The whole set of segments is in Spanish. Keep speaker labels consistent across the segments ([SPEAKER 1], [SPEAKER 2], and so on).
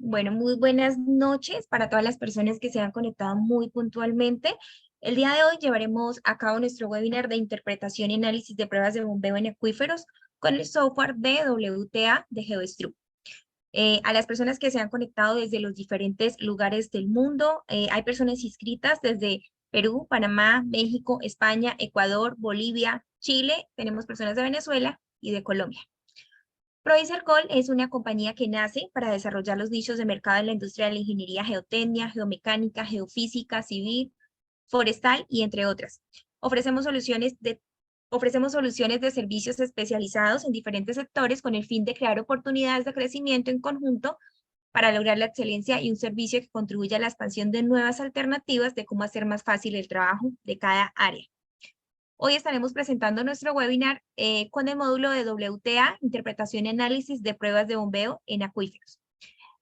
[SPEAKER 1] Bueno, muy buenas noches para todas las personas que se han conectado muy puntualmente. El día de hoy llevaremos a cabo nuestro webinar de interpretación y análisis de pruebas de bombeo en acuíferos con el software de WTA de GeoStru. A las personas que se han conectado desde los diferentes lugares del mundo, hay personas inscritas desde Perú, Panamá, México, España, Ecuador, Bolivia, Chile, tenemos personas de Venezuela y de Colombia. Proicercol es una compañía que nace para desarrollar los nichos de mercado en la industria de la ingeniería geotecnia, geomecánica, geofísica, civil, forestal y entre otras. Ofrecemos soluciones de servicios especializados en diferentes sectores con el fin de crear oportunidades de crecimiento en conjunto para lograr la excelencia y un servicio que contribuya a la expansión de nuevas alternativas de cómo hacer más fácil el trabajo de cada área. Hoy estaremos presentando nuestro webinar con el módulo de WTA, Interpretación y Análisis de Pruebas de Bombeo en Acuíferos.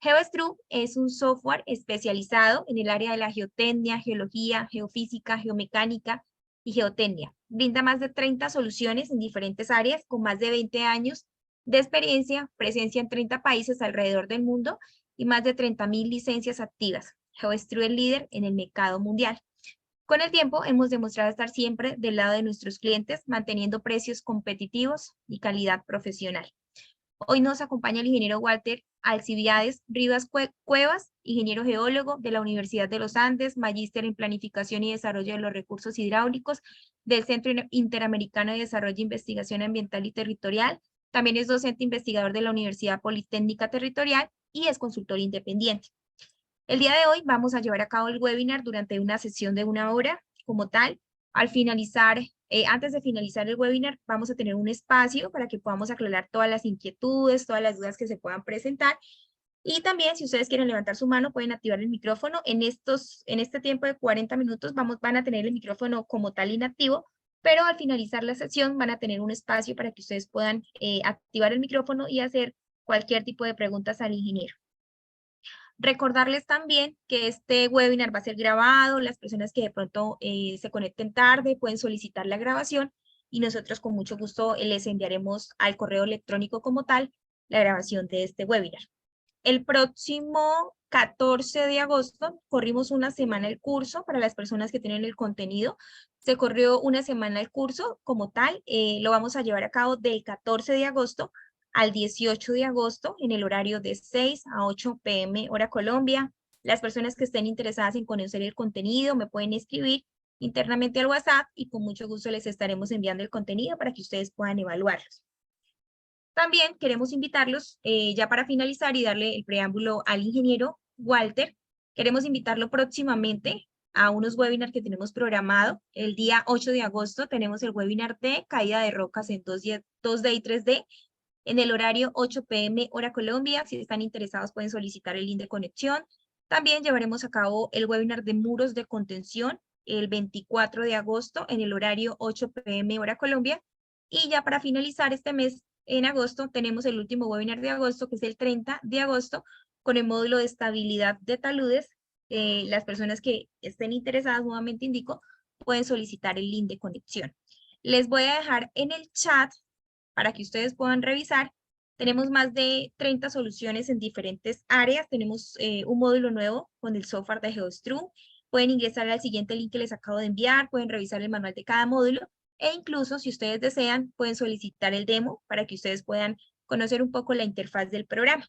[SPEAKER 1] GeoStru es un software especializado en el área de la geotecnia, geología, geofísica, geomecánica y geotecnia. Brinda más de 30 soluciones en diferentes áreas con más de 20 años de experiencia, presencia en 30 países alrededor del mundo y más de 30.000 licencias activas. GeoStru es líder en el mercado mundial. Con el tiempo hemos demostrado estar siempre del lado de nuestros clientes, manteniendo precios competitivos y calidad profesional. Hoy nos acompaña el ingeniero Walter Alcibiades Rivas Cuevas, ingeniero geólogo de la Universidad de los Andes, magíster en Planificación y Desarrollo de los Recursos Hidráulicos del Centro Interamericano de Desarrollo e Investigación Ambiental y Territorial. También es docente investigador de la Universidad Politécnica Territorial y es consultor independiente. El día de hoy vamos a llevar a cabo el webinar durante una sesión de 1 hora como tal. Al finalizar, antes de finalizar el webinar, vamos a tener un espacio para que podamos aclarar todas las inquietudes, todas las dudas que se puedan presentar. Y también, si ustedes quieren levantar su mano, pueden activar el micrófono. En este tiempo de 40 minutos van a tener el micrófono como tal inactivo, pero al finalizar la sesión van a tener un espacio para que ustedes puedan activar el micrófono y hacer cualquier tipo de preguntas al ingeniero. Recordarles también que este webinar va a ser grabado, las personas que de pronto se conecten tarde pueden solicitar la grabación y nosotros con mucho gusto les enviaremos al correo electrónico como tal la grabación de este webinar. El próximo 14 de agosto corrimos una semana el curso para las personas que tienen el contenido. Se corrió una semana el curso como tal, lo vamos a llevar a cabo del 14 de agosto al 18 de agosto en el horario de 6 a 8 p.m. hora Colombia. Las personas que estén interesadas en conocer el contenido me pueden escribir internamente al WhatsApp y con mucho gusto les estaremos enviando el contenido para que ustedes puedan evaluarlos. También queremos invitarlos, ya para finalizar y darle el preámbulo al ingeniero Walter, queremos invitarlo próximamente a unos webinars que tenemos programado. El día 8 de agosto tenemos el webinar de caída de rocas en 2D y 3D en el horario 8 p.m. hora Colombia. Si están interesados pueden solicitar el link de conexión. También llevaremos a cabo el webinar de muros de contención el 24 de agosto en el horario 8 p.m. hora Colombia. Y ya para finalizar este mes, en agosto, tenemos el último webinar de agosto, que es el 30 de agosto, con el módulo de estabilidad de taludes. Las personas que estén interesadas, nuevamente indico, pueden solicitar el link de conexión. Les voy a dejar en el chat para que ustedes puedan revisar. Tenemos más de 30 soluciones en diferentes áreas. Tenemos un módulo nuevo con el software de GeoStru. Pueden ingresar al siguiente link que les acabo de enviar, pueden revisar el manual de cada módulo e incluso, si ustedes desean, pueden solicitar el demo para que ustedes puedan conocer un poco la interfaz del programa.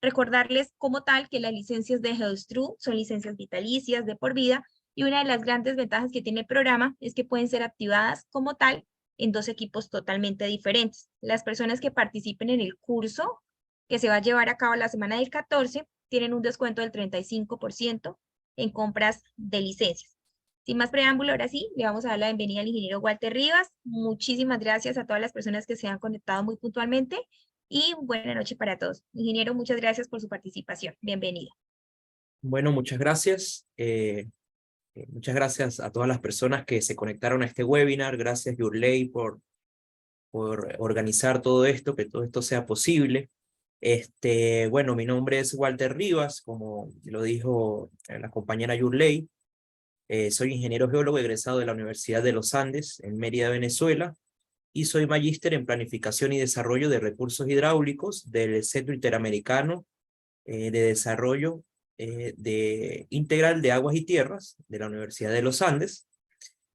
[SPEAKER 1] Recordarles como tal que las licencias de GeoStru son licencias vitalicias de por vida y una de las grandes ventajas que tiene el programa es que pueden ser activadas como tal en 2 equipos totalmente diferentes. Las personas que participen en el curso que se va a llevar a cabo la semana del 14 tienen un descuento del 35% en compras de licencias. Sin más preámbulo, ahora sí, le vamos a dar la bienvenida al ingeniero Walter Rivas. Muchísimas gracias a todas las personas que se han conectado muy puntualmente y buena noche para todos. Ingeniero, muchas gracias por su participación. Bienvenido.
[SPEAKER 2] Bueno, muchas gracias. Muchas gracias a todas las personas que se conectaron a este webinar. Gracias, Yurley, por organizar todo esto, que todo esto sea posible. Bueno, mi nombre es Walter Rivas, como lo dijo la compañera Yurley. Soy ingeniero geólogo egresado de la Universidad de los Andes, en Mérida, Venezuela, y soy magíster en Planificación y Desarrollo de Recursos Hidráulicos del Centro Interamericano de Desarrollo Integral de Aguas y Tierras de la Universidad de los Andes,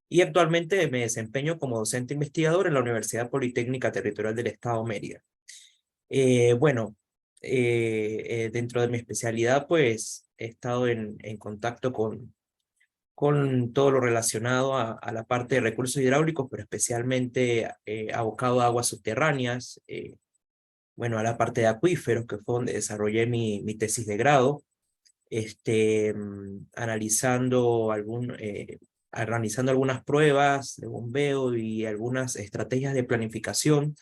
[SPEAKER 2] y actualmente me desempeño como docente investigador en la Universidad Politécnica Territorial del Estado Mérida. Bueno, dentro de mi especialidad, pues he estado en contacto con todo lo relacionado a la parte de recursos hidráulicos, pero especialmente abocado a aguas subterráneas, bueno, a la parte de acuíferos, que fue donde desarrollé mi tesis de grado, analizando algunas pruebas de bombeo y algunas estrategias de planificación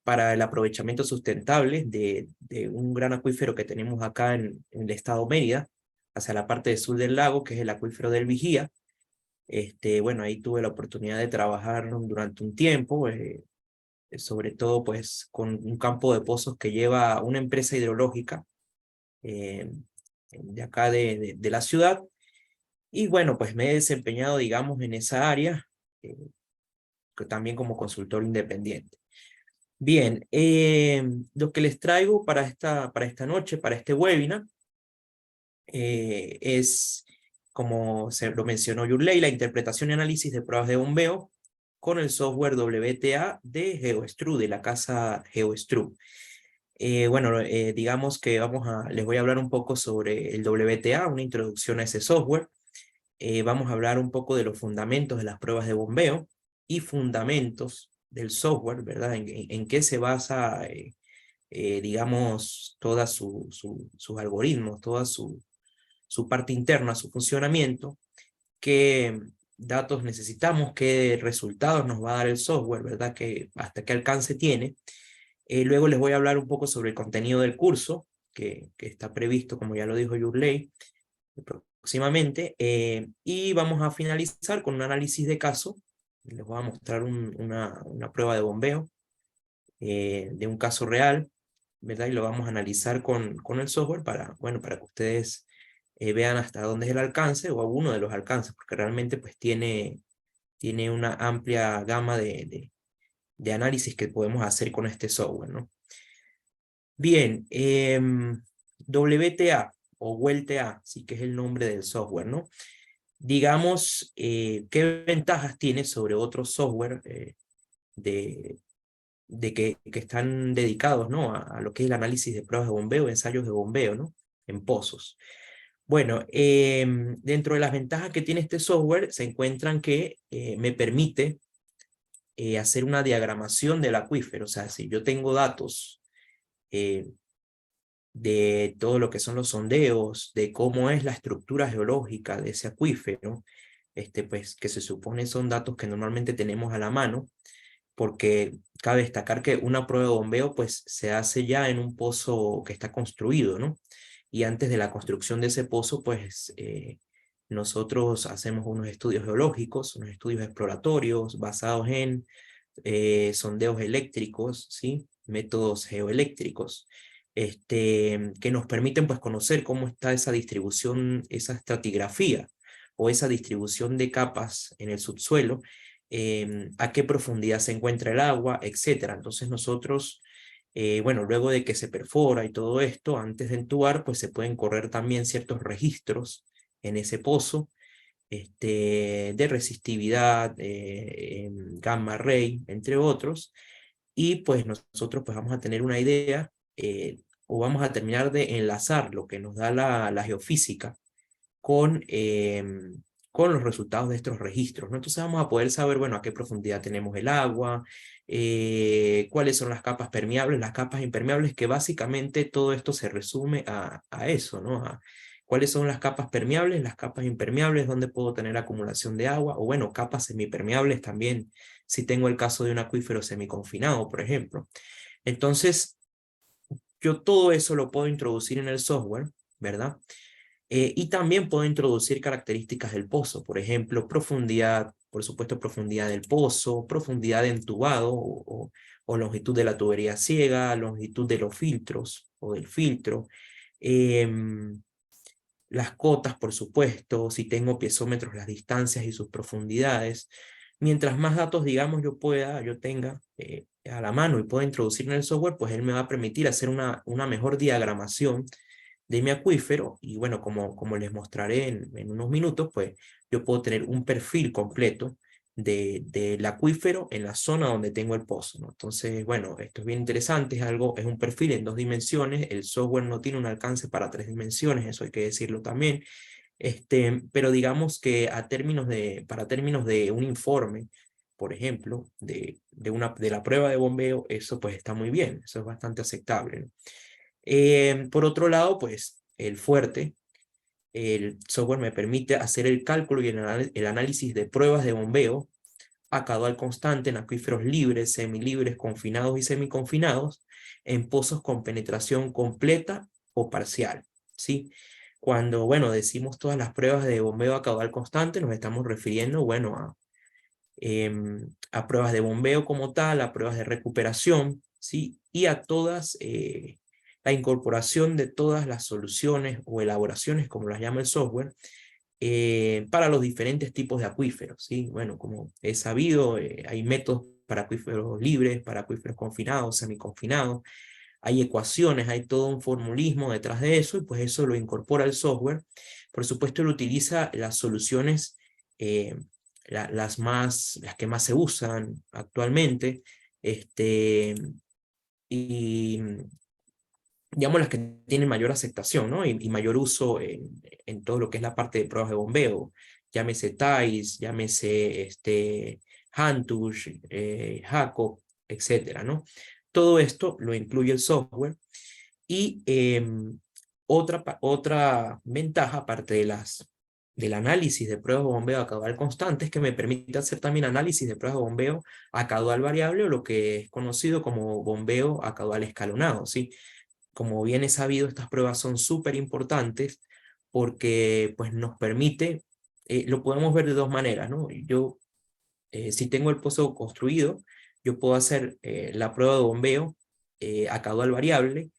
[SPEAKER 2] para el aprovechamiento sustentable de un gran acuífero que tenemos acá en el estado Mérida, hacia la parte del sur del lago, que es el acuífero del Vigía. Bueno, ahí tuve la oportunidad de trabajar durante un tiempo, sobre todo pues con un campo de pozos que lleva una empresa hidrológica eh, de acá de la ciudad. Y bueno, pues me he desempeñado, digamos, en esa área, también como consultor independiente. Bien, lo que les traigo para esta noche, para este webinar, es, como se lo mencionó Yurley, la interpretación y análisis de pruebas de bombeo con el software WTA de GeoStru, de la casa GeoStru. Bueno, digamos que les voy a hablar un poco sobre el WTA, una introducción a ese software. Vamos a hablar un poco de los fundamentos de las pruebas de bombeo y fundamentos del software, ¿verdad? En qué se basa, digamos, todos sus algoritmos, toda su parte interna, su funcionamiento, qué datos necesitamos, qué resultados nos va a dar el software, ¿verdad? Hasta qué alcance tiene. Luego les voy a hablar un poco sobre el contenido del curso, que está previsto, como ya lo dijo Yurley, próximamente, y vamos a finalizar con un análisis de caso. Les voy a mostrar una prueba de bombeo de un caso real, ¿verdad? Y lo vamos a analizar con el software bueno, para que ustedes vean hasta dónde es el alcance o alguno de los alcances, porque realmente pues tiene una amplia gama de análisis que podemos hacer con este software, ¿no? Bien, WTA o WellTA, sí que es el nombre del software, ¿no? Digamos, ¿qué ventajas tiene sobre otros software que están dedicados, ¿no? a lo que es el análisis de pruebas de bombeo, ensayos de bombeo, ¿no? En pozos. Bueno, dentro de las ventajas que tiene este software se encuentran que me permite hacer una diagramación del acuífero. O sea, si yo tengo datos de todo lo que son los sondeos, de cómo es la estructura geológica de ese acuífero, pues que se supone son datos que normalmente tenemos a la mano, porque cabe destacar que una prueba de bombeo pues se hace ya en un pozo que está construido, ¿no? Y antes de la construcción de ese pozo, pues nosotros hacemos unos estudios geológicos, unos estudios exploratorios basados en sondeos eléctricos, ¿sí? Métodos geoeléctricos, que nos permiten pues conocer cómo está esa distribución, esa estratigrafía o esa distribución de capas en el subsuelo, a qué profundidad se encuentra el agua, etcétera. Entonces nosotros, bueno, luego de que se perfora y todo esto, antes de entubar, pues se pueden correr también ciertos registros en ese pozo, de resistividad, gamma ray, entre otros, y pues nosotros pues vamos a tener una idea o vamos a terminar de enlazar lo que nos da la geofísica con los resultados de estos registros, ¿no? Entonces vamos a poder saber, bueno, a qué profundidad tenemos el agua, cuáles son las capas permeables, las capas impermeables, que básicamente todo esto se resume a eso, ¿no? Cuáles son las capas permeables, las capas impermeables, dónde puedo tener acumulación de agua, o bueno, capas semipermeables también, si tengo el caso de un acuífero semiconfinado, por ejemplo. Entonces, yo todo eso lo puedo introducir en el software, ¿verdad? Y también puedo introducir características del pozo, por ejemplo, profundidad, por supuesto, profundidad del pozo, profundidad de entubado o longitud de la tubería ciega, longitud de los filtros o del filtro, las cotas, por supuesto, si tengo piezómetros, las distancias y sus profundidades. Mientras más datos, digamos, yo tenga, a la mano y puedo introducir en el software, pues él me va a permitir hacer una mejor diagramación de mi acuífero, y bueno, como les mostraré en unos minutos, pues yo puedo tener un perfil completo del acuífero en la zona donde tengo el pozo, ¿no? Entonces, bueno, esto es bien interesante, es un perfil en 2 dimensiones, el software no tiene un alcance para 3 dimensiones, eso hay que decirlo también, pero digamos que para términos de un informe, por ejemplo, de la prueba de bombeo, eso pues está muy bien, eso es bastante aceptable, ¿no? Por otro lado, pues el fuerte, el software me permite hacer el cálculo y el análisis de pruebas de bombeo a caudal constante en acuíferos libres, semilibres, confinados y semiconfinados, en pozos con penetración completa o parcial, ¿sí? Cuando, bueno, decimos todas las pruebas de bombeo a caudal constante, nos estamos refiriendo, bueno, a pruebas de bombeo como tal, a pruebas de recuperación, ¿sí? Y a todas, la incorporación de todas las soluciones o elaboraciones, como las llama el software, para los diferentes tipos de acuíferos, ¿sí? Bueno, como es sabido, hay métodos para acuíferos libres, para acuíferos confinados, semiconfinados, hay ecuaciones, hay todo un formulismo detrás de eso, y pues eso lo incorpora el software. Por supuesto, él utiliza las soluciones, eh, las que más se usan actualmente, y digamos las que tienen mayor aceptación, ¿no? Y mayor uso en todo lo que es la parte de pruebas de bombeo, llámese TAIS, llámese Hantush, Jacob, etcétera, ¿no? Todo esto lo incluye el software. Y otra ventaja, aparte del análisis de pruebas de bombeo a caudal constante, es que me permite hacer también análisis de pruebas de bombeo a caudal variable, o lo que es conocido como bombeo a caudal escalonado, ¿sí? Como bien es sabido, estas pruebas son súper importantes porque pues, nos permite, lo podemos ver de 2 maneras, ¿no? Si tengo el pozo construido, yo puedo hacer la prueba de bombeo a caudal variable,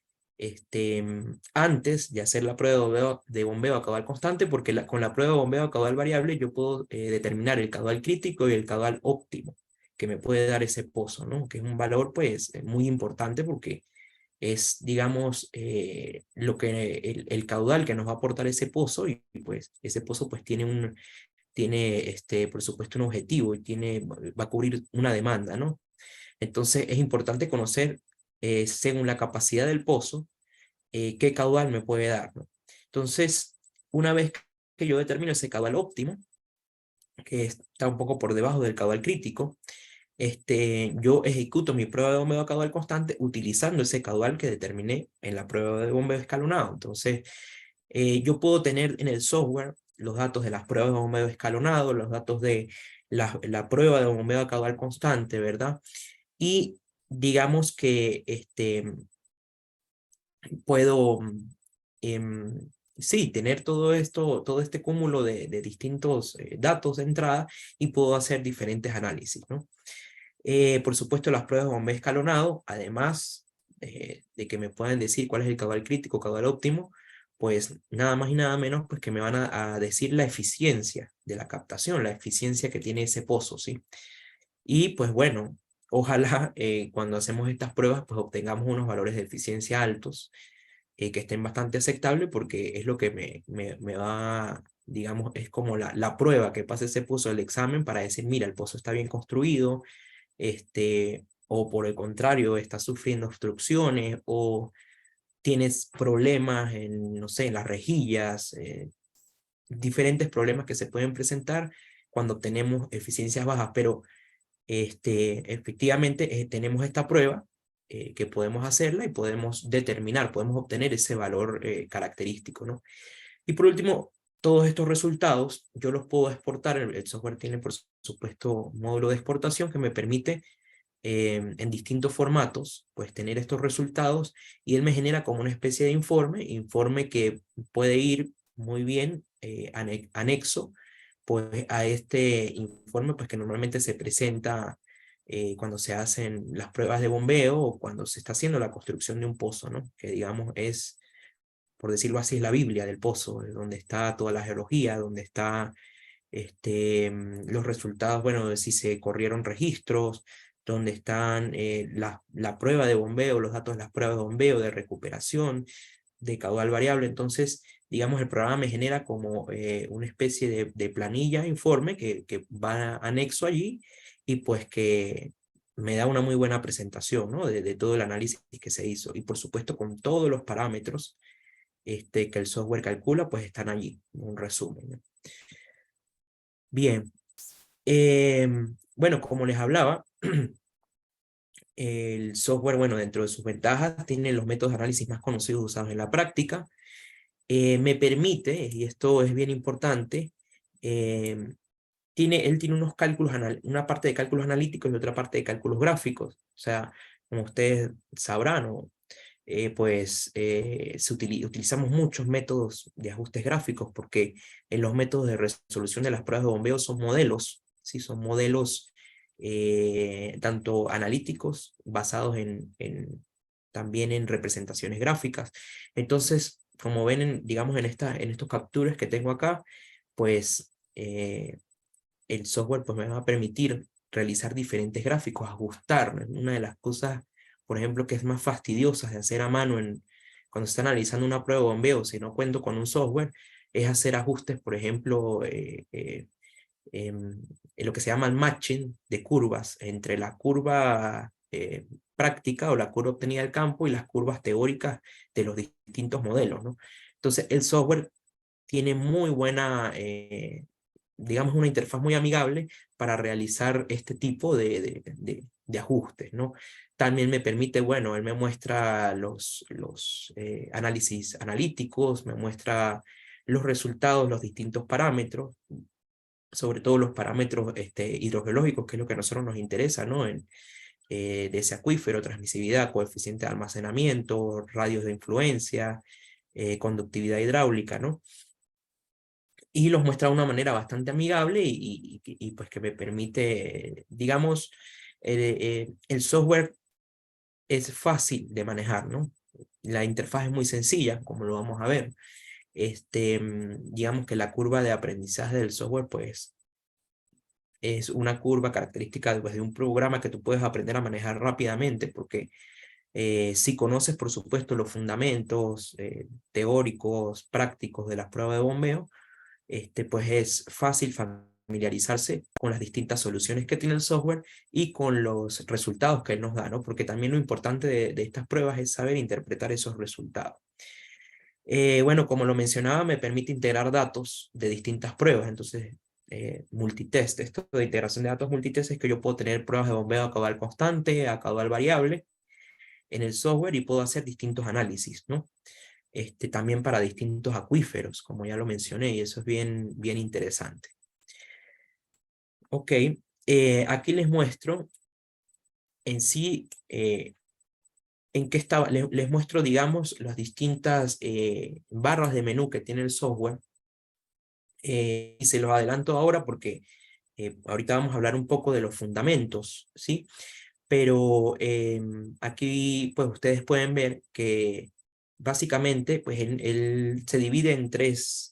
[SPEAKER 2] antes de hacer la prueba de bombeo a caudal constante, porque con la prueba de bombeo a caudal variable yo puedo determinar el caudal crítico y el caudal óptimo que me puede dar ese pozo, ¿no? Que es un valor pues muy importante, porque es, digamos, el caudal que nos va a aportar ese pozo, y pues ese pozo pues tiene por supuesto un objetivo, y va a cubrir una demanda, ¿no? Entonces es importante conocer, según la capacidad del pozo, qué caudal me puede dar, ¿no? Entonces, una vez que yo determino ese caudal óptimo, que está un poco por debajo del caudal crítico, yo ejecuto mi prueba de bombeo a caudal constante utilizando ese caudal que determiné en la prueba de bombeo escalonado. Entonces, yo puedo tener en el software los datos de las pruebas de bombeo escalonado, los datos de la prueba de bombeo a caudal constante, ¿verdad? Y digamos que puedo, sí, tener todo esto, todo este cúmulo de distintos datos de entrada, y puedo hacer diferentes análisis, ¿no? Por supuesto, las pruebas de bombeo escalonado, además de que me puedan decir cuál es el caudal crítico, caudal óptimo, pues nada más y nada menos pues que me van a decir la eficiencia de la captación, la eficiencia que tiene ese pozo, ¿sí? Y pues bueno, ojalá cuando hacemos estas pruebas pues obtengamos unos valores de eficiencia altos, que estén bastante aceptables, porque es lo que me va, digamos, es como la prueba que pasa ese pozo del examen, para decir, mira, el pozo está bien construido, o por el contrario, estás sufriendo obstrucciones, o tienes problemas no sé, en las rejillas, diferentes problemas que se pueden presentar cuando tenemos eficiencias bajas. Pero efectivamente tenemos esta prueba, que podemos hacerla y podemos determinar, podemos obtener ese valor característico, ¿no? Y por último, todos estos resultados yo los puedo exportar. El software tiene, por supuesto, un módulo de exportación que me permite en distintos formatos pues tener estos resultados, y él me genera como una especie de informe que puede ir muy bien anexo pues a este informe pues que normalmente se presenta cuando se hacen las pruebas de bombeo, o cuando se está haciendo la construcción de un pozo, ¿no? Que digamos es, por decirlo así, es la Biblia del pozo, donde está toda la geología, donde está los resultados, bueno, de si se corrieron registros, donde están la prueba de bombeo, los datos de las pruebas de bombeo, de recuperación, de caudal variable. Entonces, digamos, el programa me genera como una especie de planilla, informe, que va anexo allí, y pues que me da una muy buena presentación, ¿no? De todo el análisis que se hizo. Y por supuesto, con todos los parámetros que el software calcula, pues están allí, un resumen, ¿no? Bien. Bueno, como les hablaba, el software, bueno, dentro de sus ventajas, tiene los métodos de análisis más conocidos usados en la práctica. Me permite, y esto es bien importante, él tiene unos cálculos, una parte de cálculos analíticos y otra parte de cálculos gráficos. O sea, como ustedes sabrán, ¿no? Utilizamos muchos métodos de ajustes gráficos, porque en los métodos de resolución de las pruebas de bombeo son modelos, ¿sí? Son modelos tanto analíticos, basados también en representaciones gráficas. Entonces, como ven, digamos, en estos capturas que tengo acá, pues el software pues, me va a permitir realizar diferentes gráficos, ajustar, ¿no? Una de las cosas, por ejemplo, que es más fastidiosa de hacer a mano cuando se está analizando una prueba de bombeo, si no cuento con un software, es hacer ajustes, por ejemplo, en lo que se llama el matching de curvas entre la curva práctica o la curva obtenida del campo y las curvas teóricas de los distintos modelos, ¿no? Entonces, el software tiene muy buena, digamos, una interfaz muy amigable para realizar este tipo de ajustes, ¿no? También me permite, bueno, él me muestra los análisis analíticos, me muestra los resultados, los distintos parámetros, sobre todo los parámetros hidrogeológicos, que es lo que a nosotros nos interesa, ¿no? De ese acuífero, transmisividad, coeficiente de almacenamiento, radios de influencia, conductividad hidráulica, ¿no? Y los muestra de una manera bastante amigable y pues que me permite, digamos, el software es fácil de manejar, ¿no? La interfaz es muy sencilla, como lo vamos a ver. Digamos que la curva de aprendizaje del software, pues, es una curva característica pues, de un programa que tú puedes aprender a manejar rápidamente, porque si conoces, por supuesto, los fundamentos teóricos, prácticos de las pruebas de bombeo, pues es fácil familiarizarse con las distintas soluciones que tiene el software y con los resultados que él nos da, ¿no? Porque también lo importante de estas pruebas es saber interpretar esos resultados. Bueno, como lo mencionaba, me permite integrar datos de distintas pruebas, entonces multitest. Esto de integración de datos multitest es que yo puedo tener pruebas de bombeo a caudal constante, a caudal variable en el software, y puedo hacer distintos análisis, ¿no? También para distintos acuíferos, como ya lo mencioné, y eso es bien, bien interesante. Ok, aquí les muestro en sí en qué estaba, les muestro, digamos, las distintas barras de menú que tiene el software. Y se los adelanto ahora porque ahorita vamos a hablar un poco de los fundamentos, ¿sí? Pero aquí pues ustedes pueden ver que básicamente pues él se divide en tres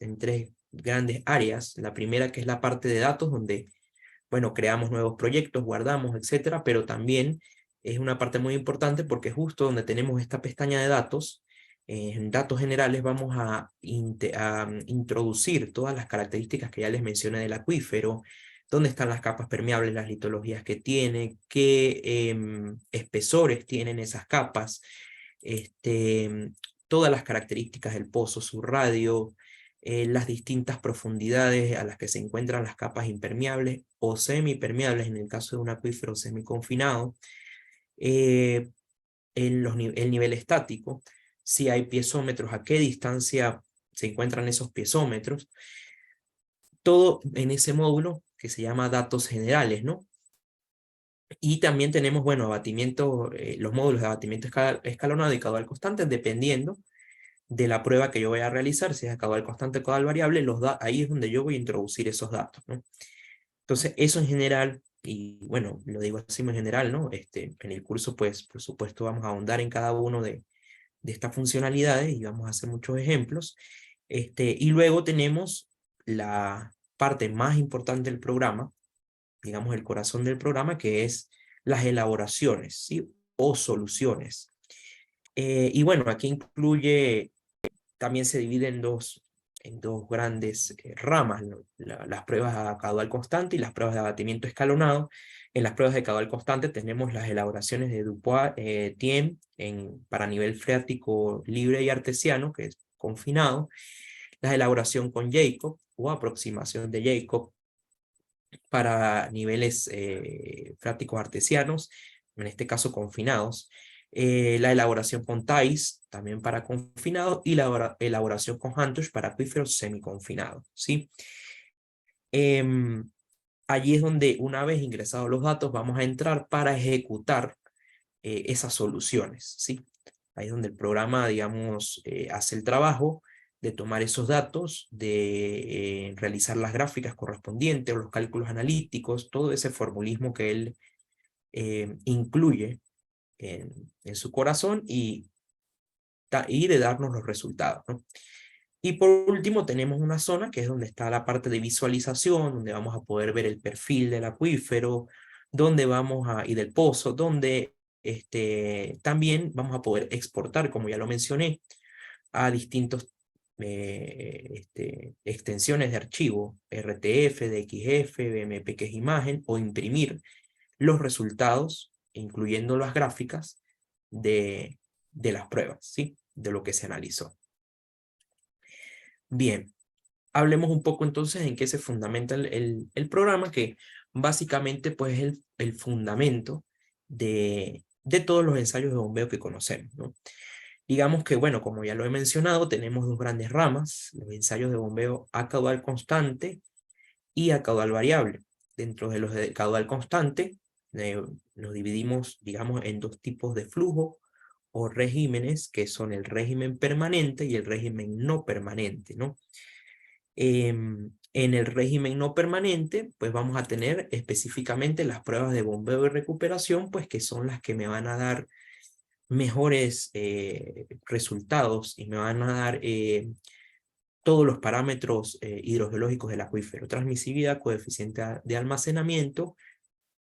[SPEAKER 2] grandes áreas. La primera, que es la parte de datos, donde bueno, creamos nuevos proyectos, guardamos, etcétera, pero también es una parte muy importante porque justo donde tenemos esta pestaña de datos, en datos generales vamos a introducir todas las características que ya les mencioné del acuífero, dónde están las capas permeables, las litologías que tiene, qué espesores tienen esas capas, todas las características del pozo, su radio, las distintas profundidades a las que se encuentran las capas impermeables o semipermeables en el caso de un acuífero semiconfinado, el nivel estático, si hay piezómetros, a qué distancia se encuentran esos piezómetros, todo en ese módulo que se llama datos generales, ¿no? Y también tenemos, bueno, abatimiento, los módulos de abatimiento escalonado y caudal constante, dependiendo de la prueba que yo voy a realizar, si es a caudal constante o caudal variable, ahí es donde yo voy a introducir esos datos, ¿no? Entonces, eso en general, y bueno, lo digo así en general, ¿no? En el curso, pues, por supuesto, vamos a ahondar en cada uno de estas funcionalidades y vamos a hacer muchos ejemplos. Y luego tenemos la parte más importante del programa, digamos el corazón del programa, que es las elaboraciones, ¿sí? O soluciones. Y bueno, aquí incluye, también se divide en dos grandes ramas, ¿no? Las pruebas a caudal constante y las pruebas de abatimiento escalonado. En las pruebas de caudal constante tenemos las elaboraciones de Dupuy, Thiem, para nivel freático libre y artesiano, que es confinado, la elaboración con Jacob o aproximación de Jacob para niveles freáticos artesianos, en este caso confinados, la elaboración con Thais, también para confinados, y la elaboración con Hantuch para acuíferos semiconfinados, ¿sí? Allí es donde, una vez ingresados los datos, vamos a entrar para ejecutar esas soluciones, ¿sí? Ahí es donde el programa, digamos, hace el trabajo de tomar esos datos, de realizar las gráficas correspondientes o los cálculos analíticos, todo ese formulismo que él incluye en su corazón y de darnos los resultados, ¿no? Y por último tenemos una zona que es donde está la parte de visualización, donde vamos a poder ver el perfil del acuífero, y del pozo, donde también vamos a poder exportar, como ya lo mencioné, a distintos extensiones de archivo, RTF, DXF, BMP, que es imagen, o imprimir los resultados, incluyendo las gráficas de las pruebas, ¿sí? De lo que se analizó. Bien, hablemos un poco entonces en qué se fundamenta el programa, que básicamente pues es el fundamento de todos los ensayos de bombeo que conocemos, ¿no? Digamos que, bueno, como ya lo he mencionado, tenemos dos grandes ramas, los ensayos de bombeo a caudal constante y a caudal variable. Dentro de los de caudal constante, nos dividimos, digamos, en dos tipos de flujo o regímenes, que son el régimen permanente y el régimen no permanente, ¿no? En el régimen no permanente, pues vamos a tener específicamente las pruebas de bombeo y recuperación, pues que son las que me van a dar mejores resultados y me van a dar todos los parámetros hidrogeológicos del acuífero: transmisividad, coeficiente de almacenamiento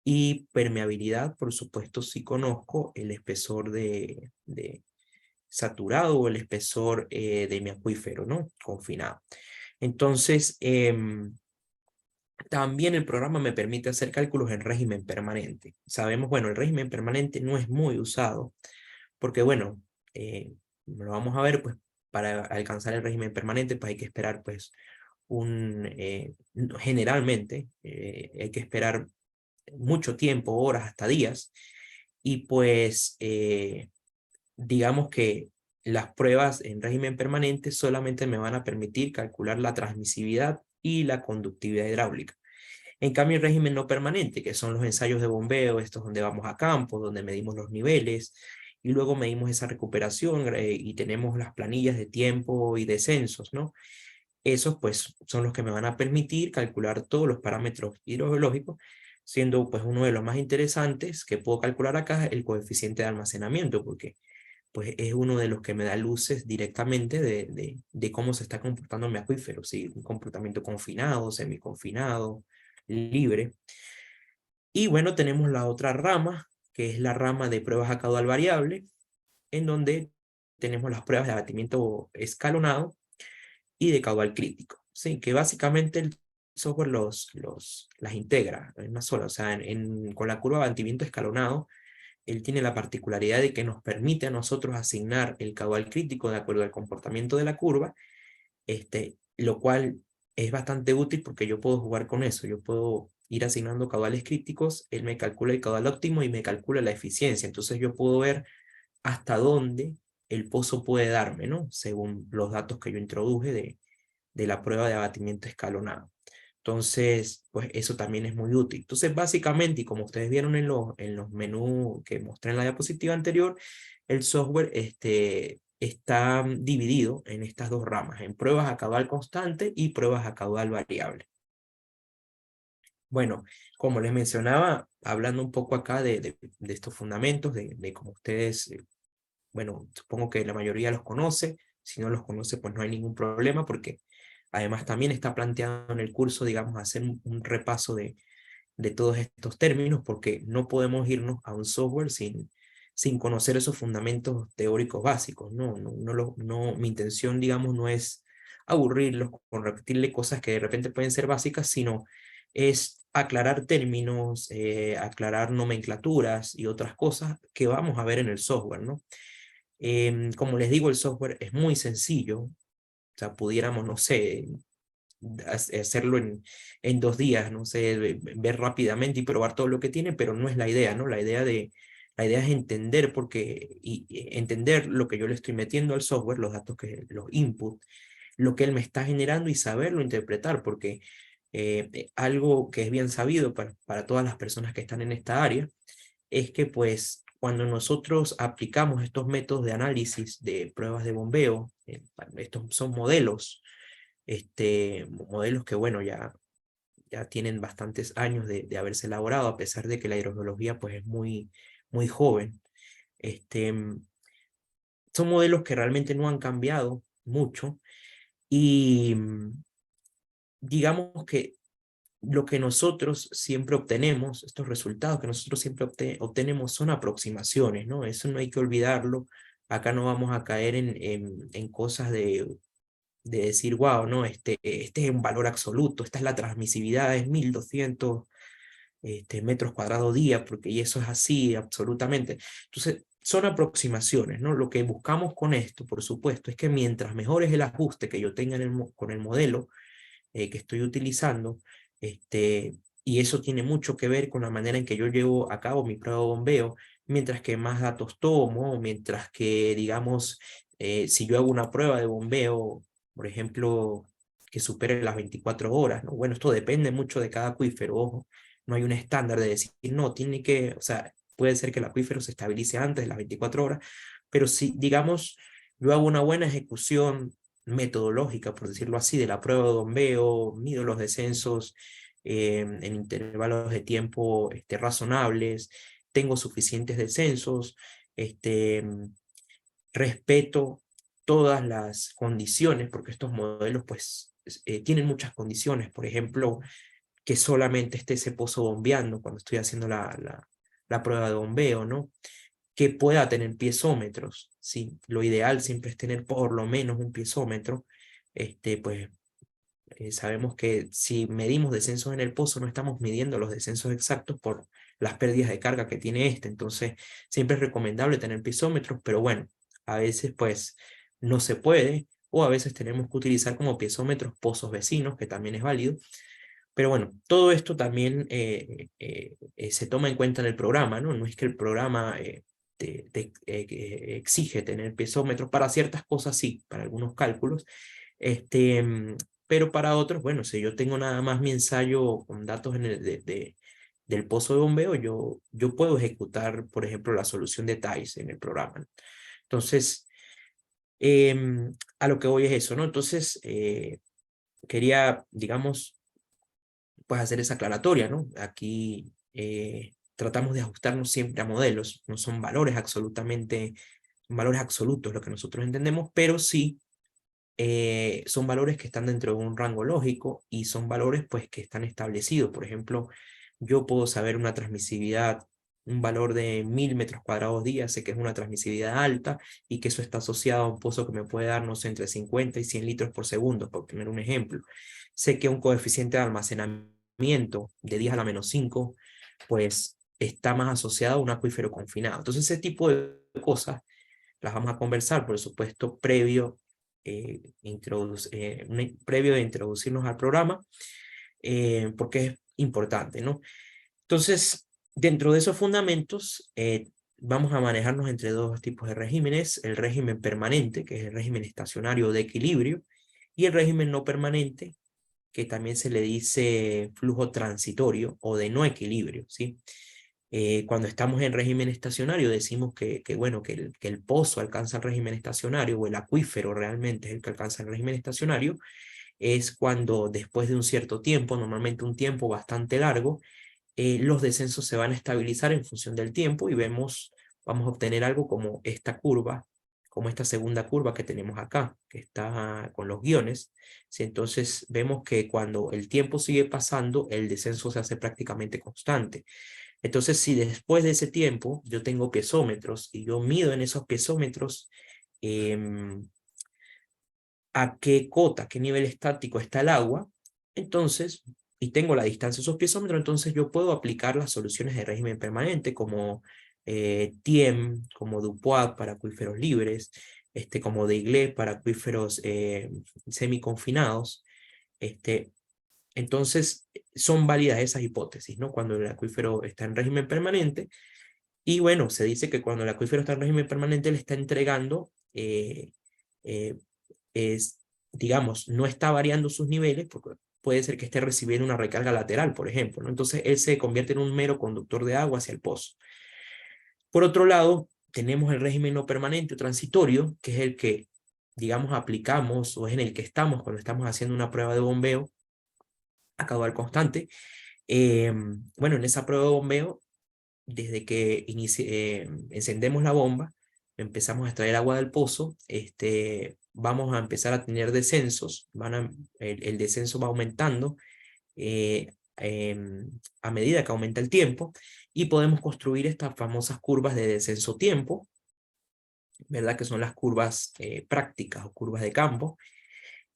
[SPEAKER 2] y permeabilidad. Por supuesto, si conozco el espesor de saturado o el espesor de mi acuífero, ¿no? Confinado. Entonces, también el programa me permite hacer cálculos en régimen permanente. Sabemos, bueno, el régimen permanente no es muy usado, porque bueno, lo vamos a ver, pues para alcanzar el régimen permanente, pues hay que esperar, pues, generalmente, hay que esperar mucho tiempo, horas, hasta días, y pues, digamos que las pruebas en régimen permanente solamente me van a permitir calcular la transmisividad y la conductividad hidráulica. En cambio, el régimen no permanente, que son los ensayos de bombeo, estos donde vamos a campo, donde medimos los niveles, y luego medimos esa recuperación y tenemos las planillas de tiempo y descensos, ¿no? Esos pues son los que me van a permitir calcular todos los parámetros hidrogeológicos, siendo pues uno de los más interesantes que puedo calcular acá el coeficiente de almacenamiento, porque pues es uno de los que me da luces directamente de cómo se está comportando mi acuífero, si un comportamiento confinado, semiconfinado, libre. Y bueno, tenemos la otra rama, que es la rama de pruebas a caudal variable, en donde tenemos las pruebas de abatimiento escalonado y de caudal crítico, ¿sí? Que básicamente el software las integra en una sola. O sea, con la curva de abatimiento escalonado, él tiene la particularidad de que nos permite a nosotros asignar el caudal crítico de acuerdo al comportamiento de la curva, lo cual es bastante útil porque yo puedo jugar con eso. Yo puedo ir asignando caudales críticos, él me calcula el caudal óptimo y me calcula la eficiencia. Entonces yo puedo ver hasta dónde el pozo puede darme, ¿no? Según los datos que yo introduje de la prueba de abatimiento escalonado. Entonces, pues eso también es muy útil. Entonces, básicamente, y como ustedes vieron en los menús que mostré en la diapositiva anterior, el software está dividido en estas dos ramas, en pruebas a caudal constante y pruebas a caudal variable. Bueno, como les mencionaba, hablando un poco acá de estos fundamentos, de cómo ustedes, bueno, supongo que la mayoría los conoce. Si no los conoce, pues no hay ningún problema, porque además también está planteado en el curso, digamos, hacer un repaso de de todos estos términos, porque no podemos irnos a un software sin conocer esos fundamentos teóricos básicos. Mi intención, digamos, no es aburrirlos con repetirle cosas que de repente pueden ser básicas, sino es aclarar términos, aclarar nomenclaturas y otras cosas que vamos a ver en el software, ¿no? Como les digo, el software es muy sencillo, o sea, pudiéramos, no sé, hacerlo en 2 días, no sé, ver rápidamente y probar todo lo que tiene, pero no es la idea, ¿no? La idea es entender y entender lo que yo le estoy metiendo al software, los datos los inputs, lo que él me está generando y saberlo interpretar, porque algo que es bien sabido para todas las personas que están en esta área es que pues cuando nosotros aplicamos estos métodos de análisis de pruebas de bombeo, estos son modelos, modelos que bueno, ya tienen bastantes años de haberse elaborado, a pesar de que la hidrogeología pues es muy joven. Son modelos que realmente no han cambiado mucho y digamos que lo que nosotros siempre obtenemos, estos resultados que nosotros siempre obtenemos son aproximaciones, ¿no? Eso no hay que olvidarlo. Acá no vamos a caer en cosas de decir, wow, no, este es un valor absoluto, esta es la transmisividad, es 1200 metros cuadrados día, porque y eso es así, absolutamente. Entonces, son aproximaciones, ¿no? Lo que buscamos con esto, por supuesto, es que mientras mejor es el ajuste que yo tenga con el modelo que estoy utilizando, y eso tiene mucho que ver con la manera en que yo llevo a cabo mi prueba de bombeo, mientras que más datos tomo, mientras que, digamos, si yo hago una prueba de bombeo, por ejemplo, que supere las 24 horas, ¿no? Bueno, esto depende mucho de cada acuífero, ojo, no hay un estándar de decir, no, tiene que, o sea, puede ser que el acuífero se estabilice antes de las 24 horas, pero si, digamos, yo hago una buena ejecución metodológica, por decirlo así, de la prueba de bombeo, mido los descensos en intervalos de tiempo razonables, tengo suficientes descensos, respeto todas las condiciones, porque estos modelos pues tienen muchas condiciones, por ejemplo, que solamente esté ese pozo bombeando cuando estoy haciendo la prueba de bombeo, ¿no? Que pueda tener piezómetros, ¿sí? Lo ideal siempre es tener por lo menos un piezómetro, pues sabemos que si medimos descensos en el pozo, no estamos midiendo los descensos exactos por las pérdidas de carga que tiene entonces siempre es recomendable tener piezómetros, pero bueno, a veces pues no se puede, o a veces tenemos que utilizar como piezómetros pozos vecinos, que también es válido, pero bueno, todo esto también se toma en cuenta en el programa, ¿no? No es que el programa exige tener piezómetros para ciertas cosas, sí, para algunos cálculos, este, pero para otros, bueno, si yo tengo nada más mi ensayo con datos del pozo de bombeo, yo puedo ejecutar, por ejemplo, la solución de TAIS en el programa, ¿no? Entonces, a lo que voy es eso, ¿no? Entonces, quería, digamos, pues hacer esa aclaratoria, ¿no? Aquí tratamos de ajustarnos siempre a modelos, no son valores valores absolutos lo que nosotros entendemos, pero sí son valores que están dentro de un rango lógico y son valores pues que están establecidos. Por ejemplo, yo puedo saber una transmisividad, un valor de 1000 metros cuadrados día, sé que es una transmisividad alta y que eso está asociado a un pozo que me puede dar, no sé, entre 50 y 100 litros por segundo, por poner un ejemplo. Sé que un coeficiente de almacenamiento de 10 a la menos 5, pues está más asociado a un acuífero confinado. Entonces ese tipo de cosas las vamos a conversar, por supuesto, previo de introducirnos al programa, porque es importante, ¿no? Entonces, dentro de esos fundamentos, vamos a manejarnos entre dos tipos de regímenes, el régimen permanente, que es el régimen estacionario de equilibrio, y el régimen no permanente, que también se le dice flujo transitorio o de no equilibrio, ¿sí? Cuando estamos en régimen estacionario decimos bueno, que el pozo alcanza el régimen estacionario o el acuífero realmente es el que alcanza el régimen estacionario, es cuando después de un cierto tiempo, normalmente un tiempo bastante largo, los descensos se van a estabilizar en función del tiempo y vamos a obtener algo como esta curva, como esta segunda curva que tenemos acá, que está con los guiones. ¿Sí? Entonces vemos que cuando el tiempo sigue pasando, el descenso se hace prácticamente constante. Entonces, si después de ese tiempo yo tengo piezómetros y yo mido en esos piezómetros a qué cota, qué nivel estático está el agua, entonces, y tengo la distancia de esos piezómetros, entonces yo puedo aplicar las soluciones de régimen permanente como TIEM, como Dupuat para acuíferos libres, como Daigley para acuíferos semiconfinados. Entonces, son válidas esas hipótesis, ¿no? Cuando el acuífero está en régimen permanente. Y bueno, se dice que cuando el acuífero está en régimen permanente, le está entregando, eh, digamos, no está variando sus niveles, porque puede ser que esté recibiendo una recarga lateral, por ejemplo, ¿no? Entonces, él se convierte en un mero conductor de agua hacia el pozo. Por otro lado, tenemos el régimen no permanente o transitorio, que es el que, digamos, aplicamos o es en el que estamos cuando estamos haciendo una prueba de bombeo a caudal constante. Bueno, en esa prueba de bombeo, desde que encendemos la bomba, empezamos a extraer agua del pozo, vamos a empezar a tener descensos, el descenso va aumentando a medida que aumenta el tiempo, y podemos construir estas famosas curvas de descenso-tiempo, ¿verdad? Que son las curvas prácticas o curvas de campo.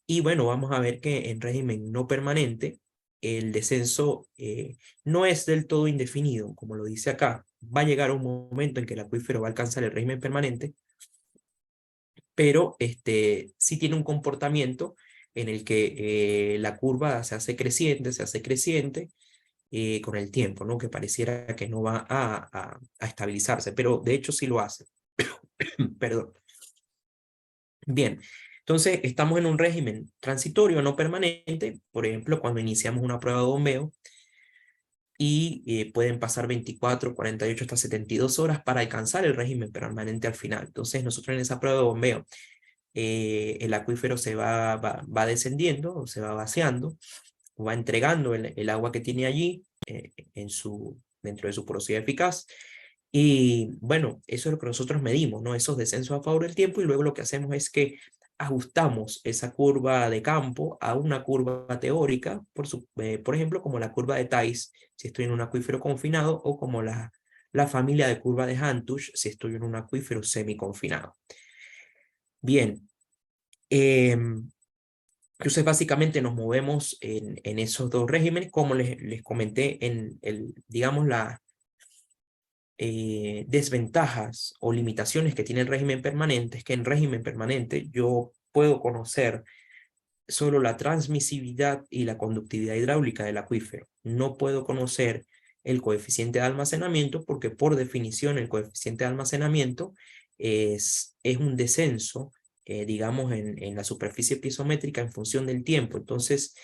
[SPEAKER 2] Y bueno, vamos a ver que en régimen no permanente, el descenso no es del todo indefinido, como lo dice acá. Va a llegar un momento en que el acuífero va a alcanzar el régimen permanente, pero sí tiene un comportamiento en el que la curva se hace creciente con el tiempo, ¿no? Que pareciera que no va a estabilizarse, pero de hecho sí lo hace. Perdón. Bien, entonces estamos en un régimen transitorio, no permanente, por ejemplo, cuando iniciamos una prueba de bombeo, y pueden pasar 24, 48 hasta 72 horas para alcanzar el régimen permanente al final. Entonces nosotros en esa prueba de bombeo, el acuífero va descendiendo, se va vaciando, va entregando el agua que tiene allí dentro de su porosidad eficaz. Y bueno, eso es lo que nosotros medimos, ¿no? Esos descensos a favor del tiempo, y luego lo que hacemos es que ajustamos esa curva de campo a una curva teórica, por ejemplo, como la curva de Thais, si estoy en un acuífero confinado, o como la familia de curva de Hantuch, si estoy en un acuífero semiconfinado. Bien, entonces básicamente nos movemos en esos dos regímenes, como les comenté en digamos, desventajas o limitaciones que tiene el régimen permanente, es que en régimen permanente yo puedo conocer solo la transmisividad y la conductividad hidráulica del acuífero. No puedo conocer el coeficiente de almacenamiento, porque por definición el coeficiente de almacenamiento es un descenso, digamos, en la superficie piezométrica en función del tiempo. Entonces,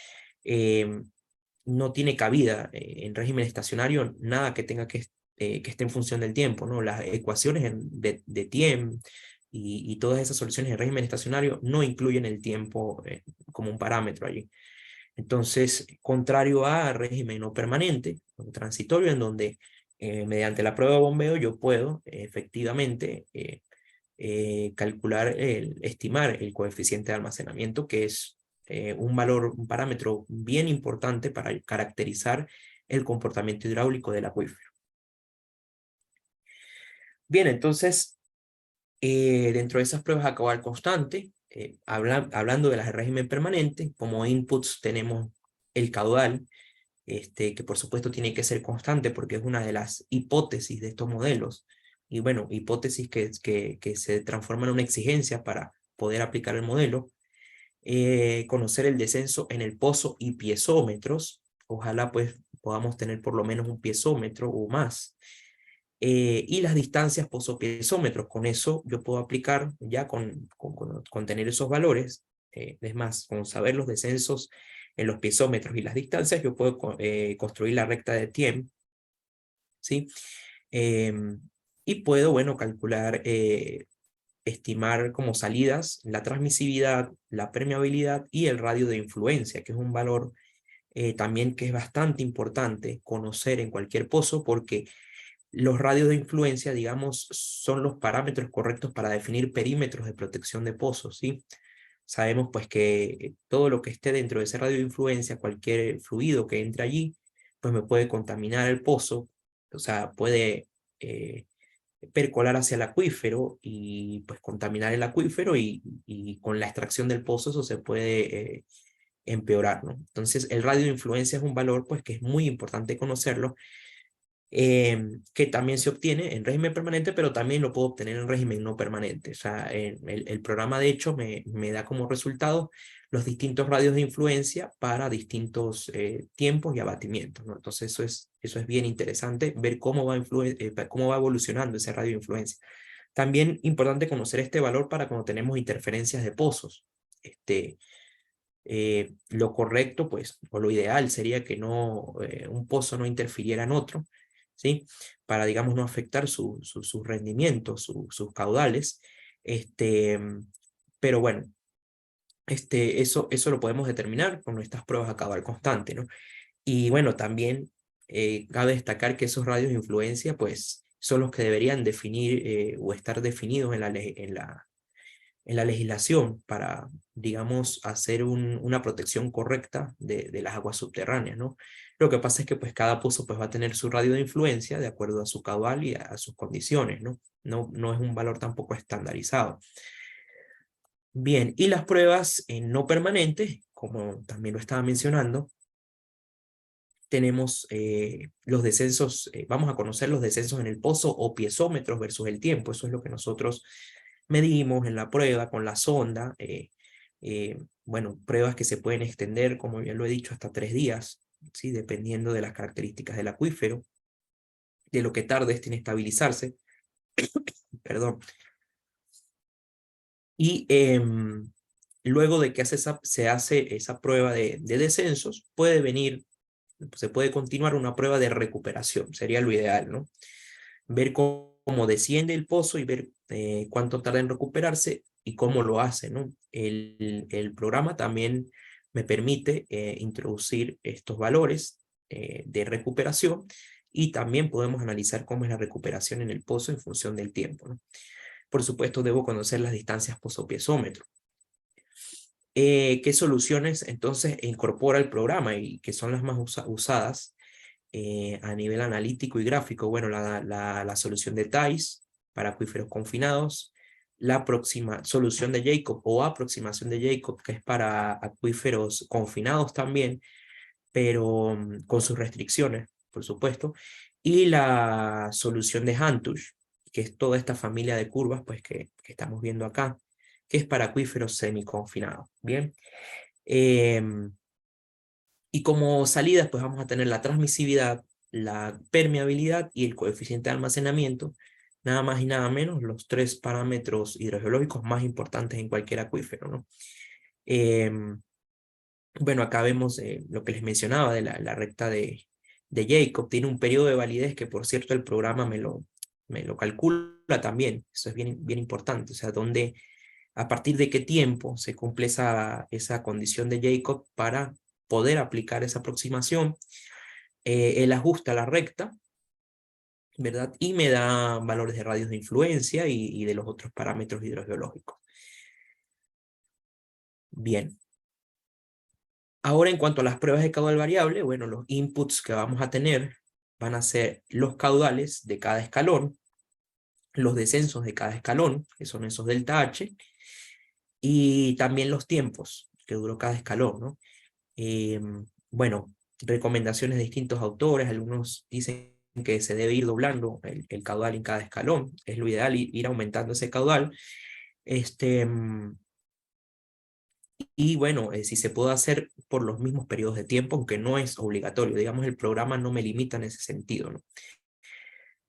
[SPEAKER 2] no tiene cabida en régimen estacionario nada que tenga que esté en función del tiempo, ¿no? Las ecuaciones de TIEM y todas esas soluciones de régimen estacionario no incluyen el tiempo como un parámetro allí. Entonces, contrario a régimen no permanente, o transitorio, en donde mediante la prueba de bombeo yo puedo efectivamente estimar el coeficiente de almacenamiento, que es un parámetro bien importante para caracterizar el comportamiento hidráulico del acuífero. Bien, entonces, dentro de esas pruebas a caudal constante, hablando de las de régimen permanente, como inputs tenemos el caudal, que por supuesto tiene que ser constante porque es una de las hipótesis de estos modelos. Y bueno, hipótesis que se transforman en una exigencia para poder aplicar el modelo. Conocer el descenso en el pozo y piezómetros. Ojalá pues podamos tener por lo menos un piezómetro o más. Y las distancias pozo-piezómetros. Con eso yo puedo aplicar, ya con tener esos valores, es más, con saber los descensos en los piezómetros y las distancias, yo puedo construir la recta de TIEM, ¿sí? Y puedo, bueno, calcular, estimar como salidas la transmisividad, la permeabilidad y el radio de influencia, que es un valor, también que es bastante importante conocer en cualquier pozo, porque los radios de influencia, digamos, son los parámetros correctos para definir perímetros de protección de pozos, ¿sí? Sabemos pues que todo lo que esté dentro de ese radio de influencia, cualquier fluido que entre allí, pues me puede contaminar el pozo, o sea, puede percolar hacia el acuífero y pues contaminar el acuífero y con la extracción del pozo eso se puede empeorar, ¿no? Entonces el radio de influencia es un valor pues que es muy importante conocerlo, que también se obtiene en régimen permanente, pero también lo puedo obtener en régimen no permanente. O sea, el programa de hecho me da como resultado los distintos radios de influencia para distintos tiempos y abatimientos, ¿no? Entonces eso es bien interesante, ver cómo va evolucionando ese radio de influencia. También importante conocer este valor para cuando tenemos interferencias de pozos. Lo correcto, pues, o lo ideal sería que un pozo no interfiriera en otro, ¿sí? Para, digamos, no afectar sus rendimientos, sus caudales. Pero bueno, eso lo podemos determinar con nuestras pruebas a caudal constante, ¿no? Y bueno, también cabe destacar que esos radios de influencia, pues, son los que deberían definir o estar definidos en la legislación para, digamos, hacer una protección correcta de las aguas subterráneas, ¿no? Lo que pasa es que pues cada pozo pues va a tener su radio de influencia de acuerdo a su caudal y a sus condiciones, ¿no? No es un valor tampoco estandarizado. Bien, y las pruebas no permanentes, como también lo estaba mencionando, tenemos los descensos, vamos a conocer los descensos en el pozo o piezómetros versus el tiempo. Eso es lo que nosotros medimos en la prueba con la sonda. Bueno, pruebas que se pueden extender, como ya lo he dicho, hasta 3 días, ¿sí? Dependiendo de las características del acuífero, de lo que tarde en estabilizarse. Perdón. Y luego de que se hace esa prueba de descensos, se puede continuar una prueba de recuperación, sería lo ideal, ¿no? Ver cómo desciende el pozo y ver cuánto tarda en recuperarse y cómo lo hace, ¿no? El programa también me permite introducir estos valores de recuperación y también podemos analizar cómo es la recuperación en el pozo en función del tiempo, ¿no? Por supuesto, debo conocer las distancias pozo-piezómetro. ¿Qué soluciones entonces incorpora el programa y que son las más usadas a nivel analítico y gráfico? Bueno, la solución de Thais para acuíferos confinados, la solución de Jacob o aproximación de Jacob, que es para acuíferos confinados también, pero con sus restricciones, por supuesto, y la solución de Hantuch, que es toda esta familia de curvas pues, que estamos viendo acá, que es para acuíferos semiconfinados. Bien. Y como salidas, pues vamos a tener la transmisividad, la permeabilidad y el coeficiente de almacenamiento, nada más y nada menos, los 3 parámetros hidrogeológicos más importantes en cualquier acuífero, ¿no? Bueno, acá vemos lo que les mencionaba de la recta de Jacob, tiene un periodo de validez que, por cierto, el programa me lo calcula también, eso es bien, bien importante, o sea, a partir de qué tiempo se cumple esa condición de Jacob para poder aplicar esa aproximación. Él ajusta la recta, ¿verdad? Y me da valores de radios de influencia y de los otros parámetros hidrogeológicos. Bien. Ahora, en cuanto a las pruebas de caudal variable, bueno, los inputs que vamos a tener van a ser los caudales de cada escalón, los descensos de cada escalón, que son esos delta H, y también los tiempos que duró cada escalón, ¿no? Bueno, recomendaciones de distintos autores, algunos dicen que se debe ir doblando el caudal en cada escalón, es lo ideal ir aumentando ese caudal, y bueno, si se puede hacer por los mismos periodos de tiempo, aunque no es obligatorio, digamos el programa no me limita en ese sentido, ¿no?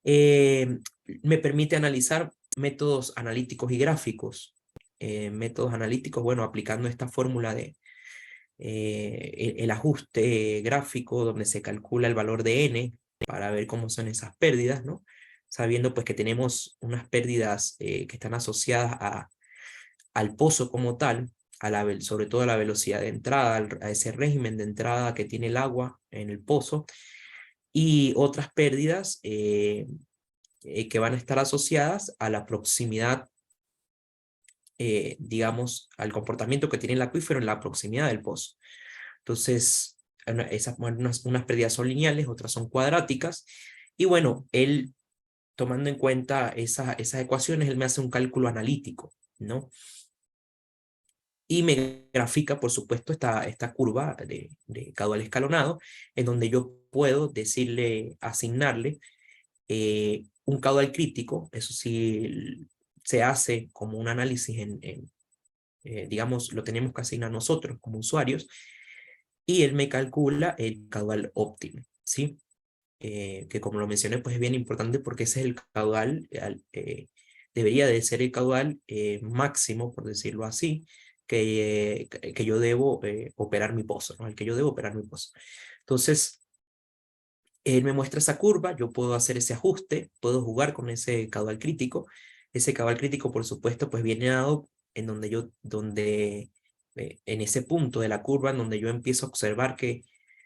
[SPEAKER 2] Me permite analizar métodos analíticos y gráficos, métodos analíticos, bueno, aplicando esta fórmula de el ajuste gráfico donde se calcula el valor de n para ver cómo son esas pérdidas, ¿no? Sabiendo pues que tenemos unas pérdidas que están asociadas al pozo como tal, sobre todo a la velocidad de entrada, a ese régimen de entrada que tiene el agua en el pozo, y otras pérdidas que van a estar asociadas a la proximidad, digamos, al comportamiento que tiene el acuífero en la proximidad del pozo. Entonces, unas pérdidas son lineales, otras son cuadráticas, y bueno, él, tomando en cuenta esas ecuaciones, él me hace un cálculo analítico, ¿no? Y me grafica, por supuesto, esta curva de caudal escalonado, en donde yo puedo asignarle un caudal crítico. Eso sí se hace como un análisis digamos, lo tenemos que asignar nosotros como usuarios, y él me calcula el caudal óptimo, ¿sí? Que como lo mencioné, pues es bien importante porque ese es el caudal, debería de ser el caudal máximo, por decirlo así, que yo debo operar mi pozo, ¿no? El que yo debo operar mi pozo. Entonces, él me muestra esa curva, yo puedo hacer ese ajuste, puedo jugar con ese caudal crítico. Ese caudal crítico, por supuesto, pues viene dado en en ese punto de la curva, en donde yo empiezo a observar que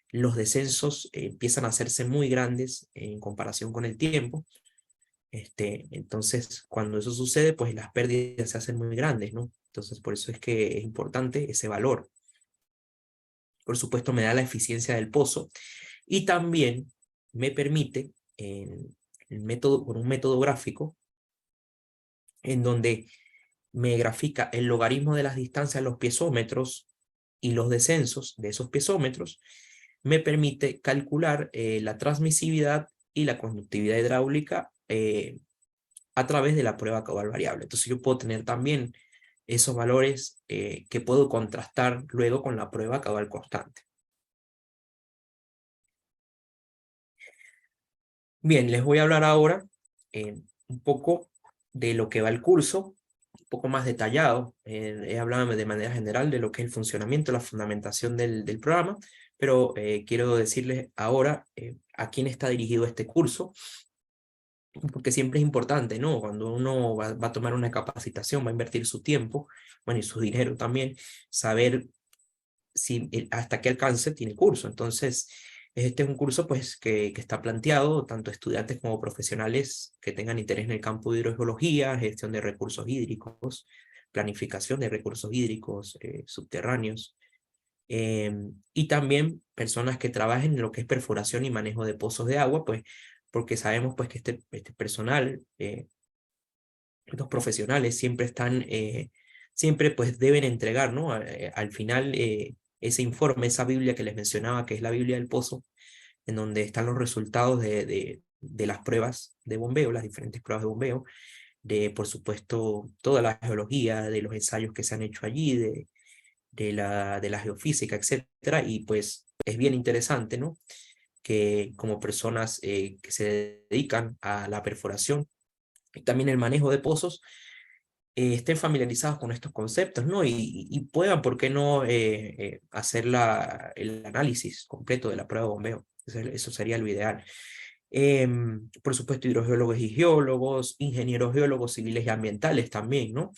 [SPEAKER 2] los descensos empiezan a hacerse muy grandes en comparación con el tiempo. Entonces, cuando eso sucede, pues las pérdidas se hacen muy grandes, ¿no? Entonces, por eso es que es importante ese valor. Por supuesto, me da la eficiencia del pozo y también me permite, con un método gráfico, en donde me grafica el logaritmo de las distancias a los piezómetros y los descensos de esos piezómetros, me permite calcular la transmisividad y la conductividad hidráulica a través de la prueba caudal variable. Entonces yo puedo tener también esos valores que puedo contrastar luego con la prueba caudal constante. Bien, les voy a hablar ahora un poco de lo que va el curso, un poco más detallado. He hablado de manera general de lo que es el funcionamiento, la fundamentación del programa, pero quiero decirles ahora a quién está dirigido este curso, porque siempre es importante, ¿no? Cuando uno va a tomar una capacitación, va a invertir su tiempo, bueno, y su dinero también, saber hasta qué alcance tiene el curso. Entonces, este es un curso pues, que está planteado tanto a estudiantes como profesionales que tengan interés en el campo de hidrogeología, gestión de recursos hídricos, planificación de recursos hídricos subterráneos, y también personas que trabajen en lo que es perforación y manejo de pozos de agua, pues porque sabemos pues que este personal, estos profesionales siempre siempre pues deben entregar, ¿no? Al final ese informe, esa Biblia que les mencionaba, que es la Biblia del Pozo, en donde están los resultados de las pruebas de bombeo, las diferentes pruebas de bombeo, por supuesto, toda la geología, de los ensayos que se han hecho allí, de la geofísica, etcétera, y pues es bien interesante, ¿no? Que como personas que se dedican a la perforación y también el manejo de pozos, estén familiarizados con estos conceptos, ¿no? Y puedan, ¿por qué no, hacer el análisis completo de la prueba de bombeo? Eso sería lo ideal. Por supuesto, hidrogeólogos y geólogos, ingenieros geólogos civiles y ambientales también, ¿no?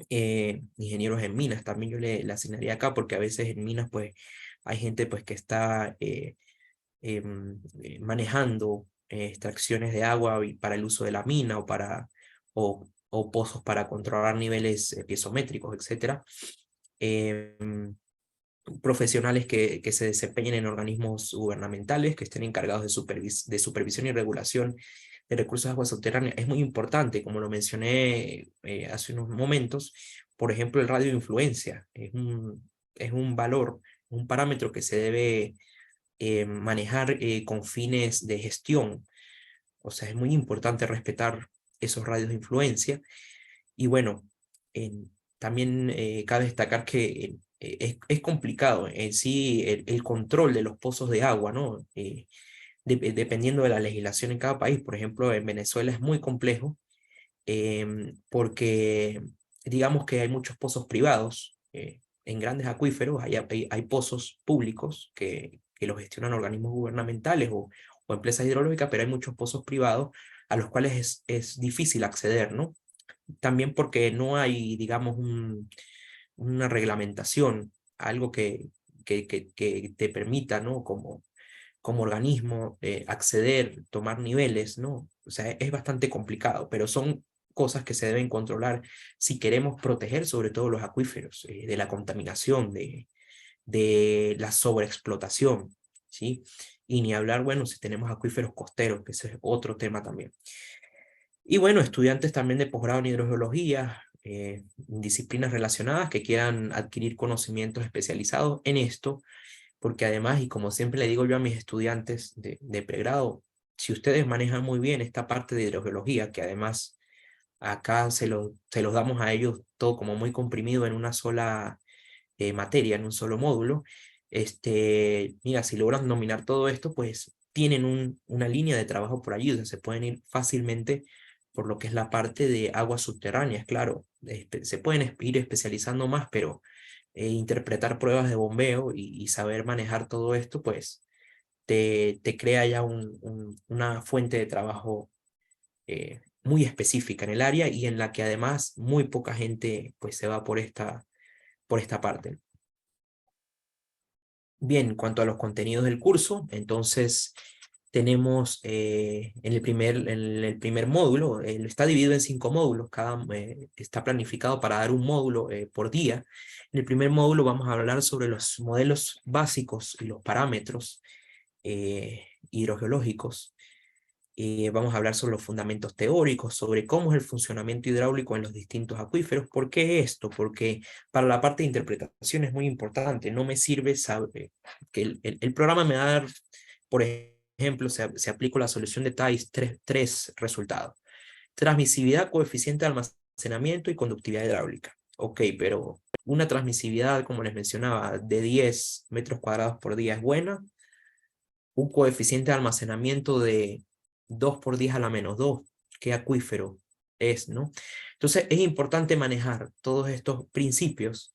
[SPEAKER 2] Ingenieros en minas también yo le asignaría acá, porque a veces en minas, pues, hay gente, pues, que está manejando extracciones de agua para el uso de la mina o pozos para controlar niveles piezométricos, etc. Profesionales que se desempeñen en organismos gubernamentales, que estén encargados de supervisión y regulación de recursos de agua subterránea. Es muy importante, como lo mencioné hace unos momentos, por ejemplo, el radio de influencia. Es un valor, un parámetro que se debe manejar con fines de gestión. O sea, es muy importante respetar esos radios de influencia. Y bueno, también cabe destacar que es complicado en sí el control de los pozos de agua, ¿no? Dependiendo de la legislación en cada país. Por ejemplo, en Venezuela es muy complejo porque digamos que hay muchos pozos privados. En grandes acuíferos hay pozos públicos que los gestionan organismos gubernamentales o empresas hidrológicas, pero hay muchos pozos privados a los cuales es difícil acceder, ¿no? También porque no hay, digamos, una reglamentación, algo que te permita, ¿no? Como organismo acceder, tomar niveles, ¿no? O sea, es bastante complicado, pero son cosas que se deben controlar si queremos proteger sobre todo los acuíferos de la contaminación, de la sobreexplotación, ¿sí? Y ni hablar, bueno, si tenemos acuíferos costeros, que ese es otro tema también. Y bueno, estudiantes también de posgrado en hidrogeología, disciplinas relacionadas que quieran adquirir conocimientos especializados en esto, porque además, y como siempre le digo yo a mis estudiantes de pregrado, si ustedes manejan muy bien esta parte de hidrogeología, que además acá se los damos a ellos todo como muy comprimido en una sola materia, en un solo módulo, mira, si logran dominar todo esto, pues tienen una línea de trabajo por allí, o sea, se pueden ir fácilmente por lo que es la parte de aguas subterráneas, claro, se pueden ir especializando más, pero interpretar pruebas de bombeo y saber manejar todo esto, pues te crea ya una fuente de trabajo muy específica en el área y en la que además muy poca gente pues se va por esta parte. Bien, en cuanto a los contenidos del curso, entonces tenemos en el primer módulo, está dividido en 5 módulos, está planificado para dar un módulo por día. En el primer módulo vamos a hablar sobre los modelos básicos y los parámetros hidrogeológicos. Vamos a hablar sobre los fundamentos teóricos, sobre cómo es el funcionamiento hidráulico en los distintos acuíferos. ¿Por qué esto? Porque para la parte de interpretación es muy importante. No me sirve saber que el programa me va a dar, por ejemplo, se aplica la solución de TAIS tres resultados. Transmisividad, coeficiente de almacenamiento y conductividad hidráulica. Ok, pero una transmisividad, como les mencionaba, de 10 metros cuadrados por día es buena. Un coeficiente de almacenamiento de 2 por 10 a la menos 2, ¿qué acuífero es, no? Entonces es importante manejar todos estos principios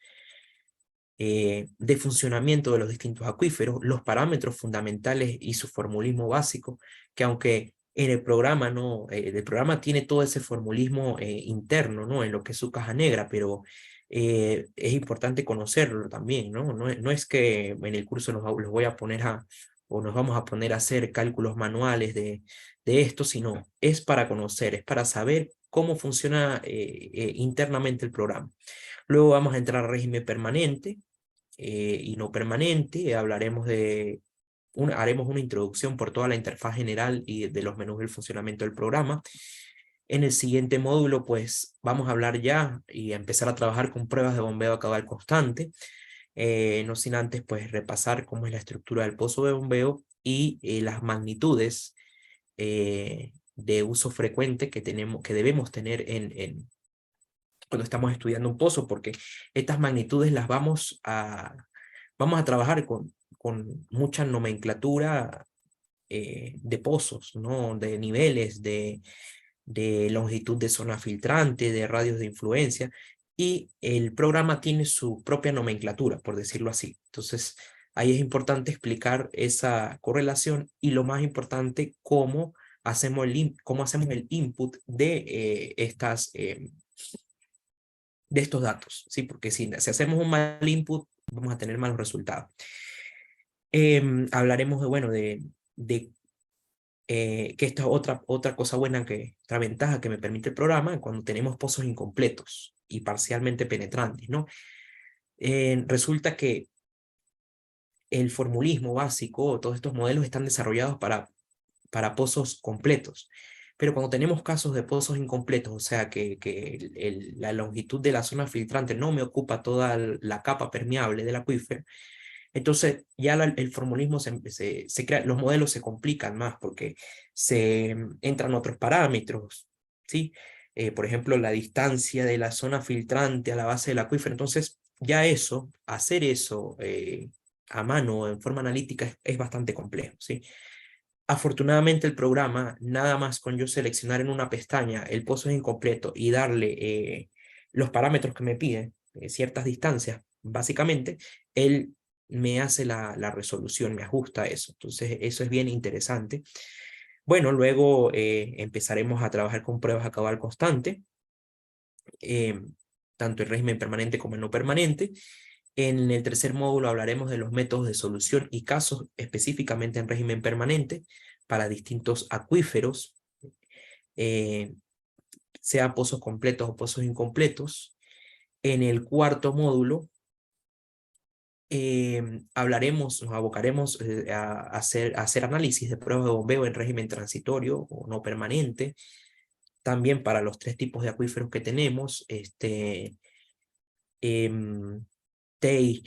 [SPEAKER 2] de funcionamiento de los distintos acuíferos, los parámetros fundamentales y su formulismo básico, que aunque en el programa el programa tiene todo ese formulismo interno, ¿no? En lo que es su caja negra, pero es importante conocerlo también, ¿no? No es que en el curso los voy a poner o nos vamos a poner a hacer cálculos manuales de esto, sino es para conocer, es para saber cómo funciona internamente el programa. Luego vamos a entrar al régimen permanente y no permanente. Haremos una introducción por toda la interfaz general y de los menús del funcionamiento del programa. En el siguiente módulo, pues vamos a hablar ya y a empezar a trabajar con pruebas de bombeo a caudal constante. No sin antes, pues repasar cómo es la estructura del pozo de bombeo y las magnitudes de uso frecuente que debemos tener cuando estamos estudiando un pozo, porque estas magnitudes las vamos a trabajar con mucha nomenclatura de pozos, ¿no? De niveles, de longitud de zona filtrante, de radios de influencia, y el programa tiene su propia nomenclatura, por decirlo así. Entonces, ahí es importante explicar esa correlación y lo más importante, cómo hacemos el input de estos datos, ¿sí? Porque si hacemos un mal input, vamos a tener malos resultados. Hablaremos que esta es otra cosa buena, otra ventaja que me permite el programa cuando tenemos pozos incompletos y parcialmente penetrantes, ¿no? Resulta que el formulismo básico, todos estos modelos están desarrollados para pozos completos. Pero cuando tenemos casos de pozos incompletos, o sea que la longitud de la zona filtrante no me ocupa toda la capa permeable del acuífero, entonces ya el formulismo se crea, los modelos se complican más porque entran otros parámetros, ¿sí? Por ejemplo, la distancia de la zona filtrante a la base del acuífero. Entonces ya hacer eso a mano en forma analítica es bastante complejo, ¿sí? Afortunadamente el programa, nada más con yo seleccionar en una pestaña el pozo es incompleto y darle los parámetros que me piden, ciertas distancias, básicamente, él me hace la resolución, me ajusta eso. Entonces eso es bien interesante. Bueno, luego empezaremos a trabajar con pruebas a cabal constante, eh, tanto el régimen permanente como el no permanente. En el tercer módulo hablaremos de los métodos de solución y casos específicamente en régimen permanente para distintos acuíferos. sean pozos completos o pozos incompletos. En el cuarto módulo nos abocaremos a hacer análisis de pruebas de bombeo en régimen transitorio o no permanente, también para los 3 tipos de acuíferos que tenemos, Thais,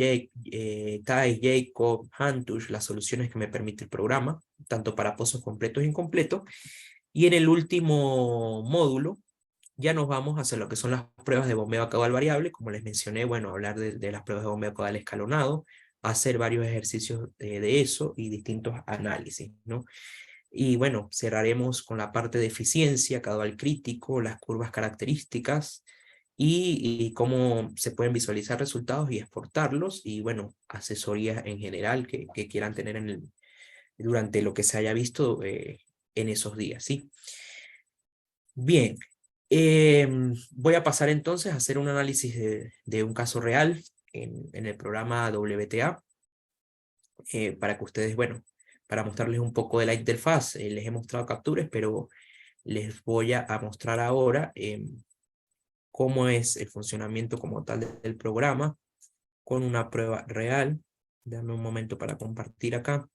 [SPEAKER 2] Jacob, Hantush, las soluciones que me permite el programa, tanto para pozos completos e incompletos. Y en el último módulo ya nos vamos a hacer lo que son las pruebas de bombeo caudal variable, como les mencioné, bueno, hablar de las pruebas de bombeo caudal escalonado, hacer varios ejercicios de eso y distintos análisis, ¿no? Y bueno, cerraremos con la parte de eficiencia, caudal crítico, las curvas características, y cómo se pueden visualizar resultados y exportarlos, y bueno, asesorías en general que quieran tener durante lo que se haya visto en esos días, ¿sí? Bien, voy a pasar entonces a hacer un análisis de un caso real en el programa WTA, para que ustedes, bueno, para mostrarles un poco de la interfaz. Les he mostrado capturas, pero les voy a mostrar ahora cómo es el funcionamiento como tal del programa con una prueba real. Dame un momento para compartir acá.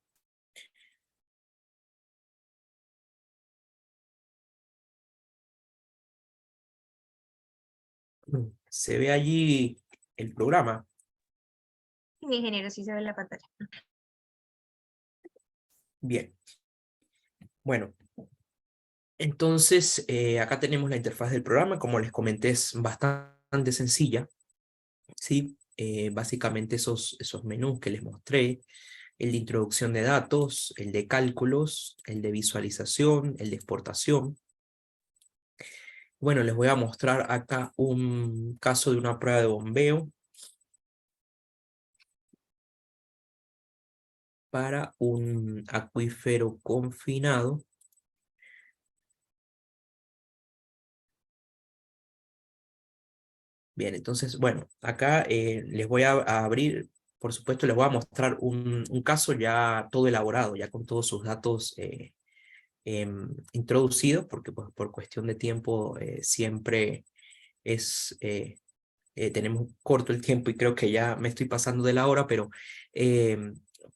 [SPEAKER 2] Se ve allí el programa.
[SPEAKER 1] Ingeniero, sí se ve en la pantalla.
[SPEAKER 2] Bien. Bueno, entonces acá tenemos la interfaz del programa. Como les comenté, es bastante sencilla, ¿sí? Básicamente esos menús que les mostré, el de introducción de datos, el de cálculos, el de visualización, el de exportación. Bueno, les voy a mostrar acá un caso de una prueba de bombeo para un acuífero confinado. Bien, entonces, bueno, acá les voy a abrir, por supuesto, les voy a mostrar un caso ya todo elaborado, ya con todos sus datos introducidos, porque pues, por cuestión de tiempo siempre tenemos corto el tiempo y creo que ya me estoy pasando de la hora, pero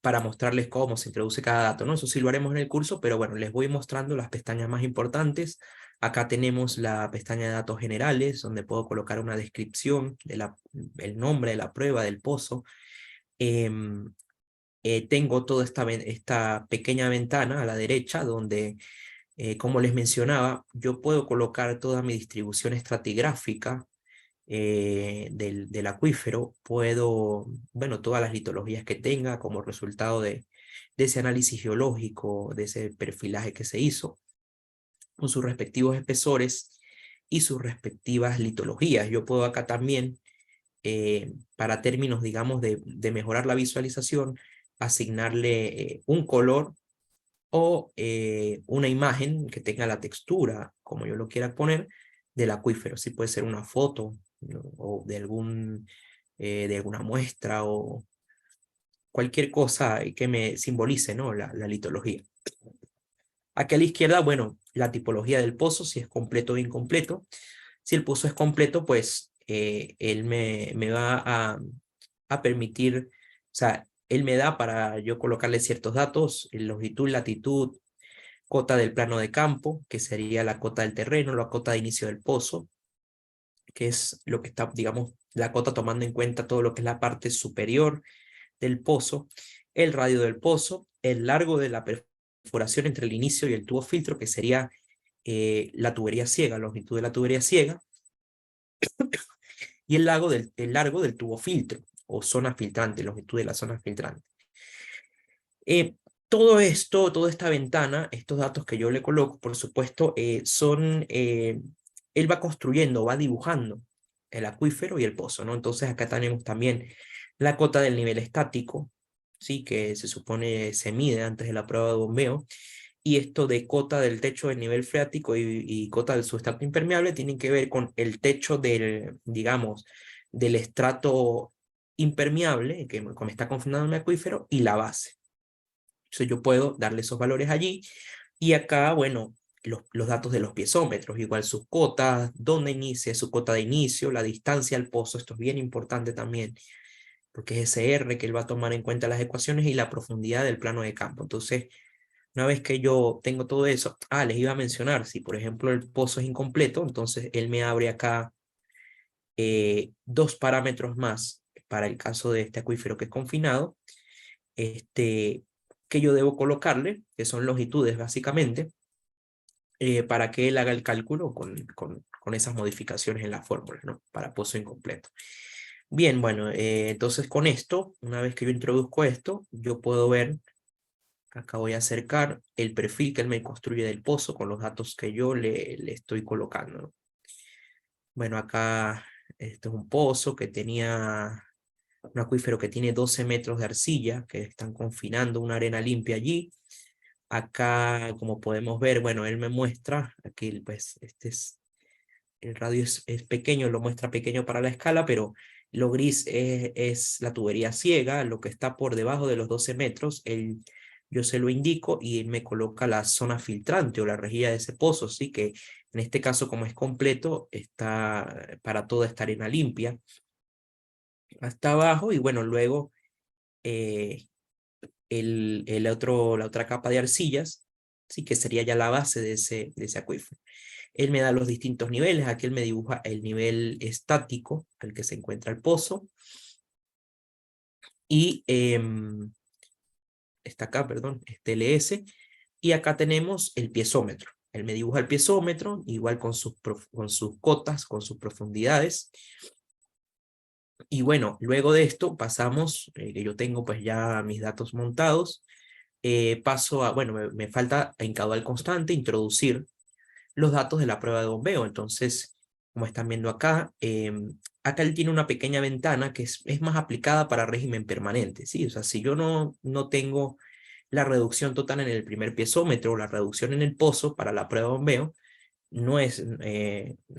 [SPEAKER 2] para mostrarles cómo se introduce cada dato, ¿no? Eso sí lo haremos en el curso, pero bueno, les voy mostrando las pestañas más importantes. Acá tenemos la pestaña de datos generales, donde puedo colocar una descripción el nombre de la prueba, del pozo. Tengo toda esta pequeña ventana a la derecha, donde, como les mencionaba, yo puedo colocar toda mi distribución estratigráfica del acuífero. Puedo, bueno, todas las litologías que tenga como resultado de ese análisis geológico, de ese perfilaje que se hizo, con sus respectivos espesores y sus respectivas litologías. Yo puedo acá también, para términos, digamos, de mejorar la visualización, asignarle un color o una imagen que tenga la textura, como yo lo quiera poner, del acuífero. Sí, puede ser una foto, ¿no? O de alguna muestra o cualquier cosa que me simbolice, ¿no? La litología. Aquí a la izquierda, bueno, la tipología del pozo, si es completo o incompleto. Si el pozo es completo, pues él me va a permitir, o sea, él me da para yo colocarle ciertos datos, longitud, latitud, cota del plano de campo, que sería la cota del terreno, la cota de inicio del pozo, que es lo que está, digamos, la cota tomando en cuenta todo lo que es la parte superior del pozo, el radio del pozo, el largo de la perforación entre el inicio y el tubo filtro, que sería la tubería ciega, la longitud de la tubería ciega, y el largo del tubo filtro, o zona filtrante, longitud de la zona filtrante. Todo esto, toda esta ventana, estos datos que yo le coloco, por supuesto, él va construyendo, va dibujando el acuífero y el pozo, ¿no? Entonces acá tenemos también la cota del nivel estático, ¿sí? Que se supone se mide antes de la prueba de bombeo, y esto de cota del techo del nivel freático y cota del sustrato impermeable tienen que ver con el techo del, digamos, del estrato impermeable, que como está confinado en el acuífero, y la base. Entonces yo puedo darle esos valores allí, y acá, bueno, los datos de los piezómetros, igual sus cotas, dónde inicia su cota de inicio, la distancia al pozo, esto es bien importante también, porque es ese R que él va a tomar en cuenta las ecuaciones y la profundidad del plano de campo. Entonces, una vez que yo tengo todo eso, les iba a mencionar, si por ejemplo el pozo es incompleto, entonces él me abre acá dos parámetros más para el caso de este acuífero que es confinado, que yo debo colocarle, que son longitudes básicamente, para que él haga el cálculo con esas modificaciones en la fórmula, ¿no? Para pozo incompleto. Bien, bueno, entonces con esto, una vez que yo introduzco esto, yo puedo ver, acá voy a acercar el perfil que él me construye del pozo con los datos que yo le estoy colocando, ¿no? Bueno, acá esto es un pozo que tenía un acuífero que tiene 12 metros de arcilla, que están confinando una arena limpia allí. Acá, como podemos ver, bueno, él me muestra, aquí pues el radio es pequeño, lo muestra pequeño para la escala, pero lo gris es la tubería ciega, lo que está por debajo de los 12 metros, yo se lo indico y él me coloca la zona filtrante o la rejilla de ese pozo, ¿sí? Que en este caso, como es completo, está para toda esta arena limpia hasta abajo, y bueno, luego eh, la otra capa de arcillas, sí, que sería ya la base de ese acuífero. Él me da los distintos niveles, aquí él me dibuja el nivel estático al que se encuentra el pozo, y está acá, perdón, este LS, y acá tenemos el piezómetro. Él me dibuja el piezómetro, igual con sus cotas, con sus profundidades. Y bueno, luego de esto pasamos, que yo tengo pues ya mis datos montados, paso a, bueno, me falta en caudal constante introducir los datos de la prueba de bombeo. Entonces, como están viendo acá, acá él tiene una pequeña ventana que es más aplicada para régimen permanente, ¿sí? O sea, si yo no tengo la reducción total en el primer piezómetro o la reducción en el pozo para la prueba de bombeo, no es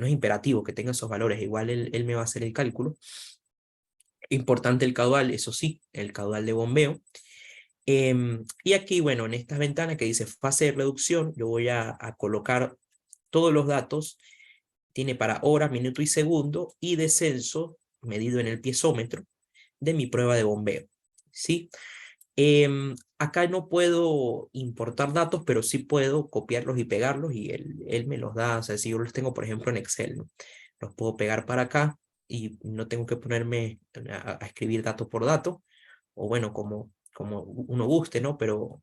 [SPEAKER 2] imperativo que tenga esos valores, igual él me va a hacer el cálculo. Importante el caudal, eso sí, el caudal de bombeo. Y aquí, bueno, en esta ventana que dice fase de reducción, yo voy a colocar todos los datos. Tiene para hora, minuto y segundo, y descenso medido en el piezómetro de mi prueba de bombeo, ¿sí? Acá no puedo importar datos, pero sí puedo copiarlos y pegarlos, y él me los da. O sea, si yo los tengo, por ejemplo, en Excel, ¿no? Los puedo pegar para acá y no tengo que ponerme a escribir dato por dato, o bueno, como uno guste, ¿no? Pero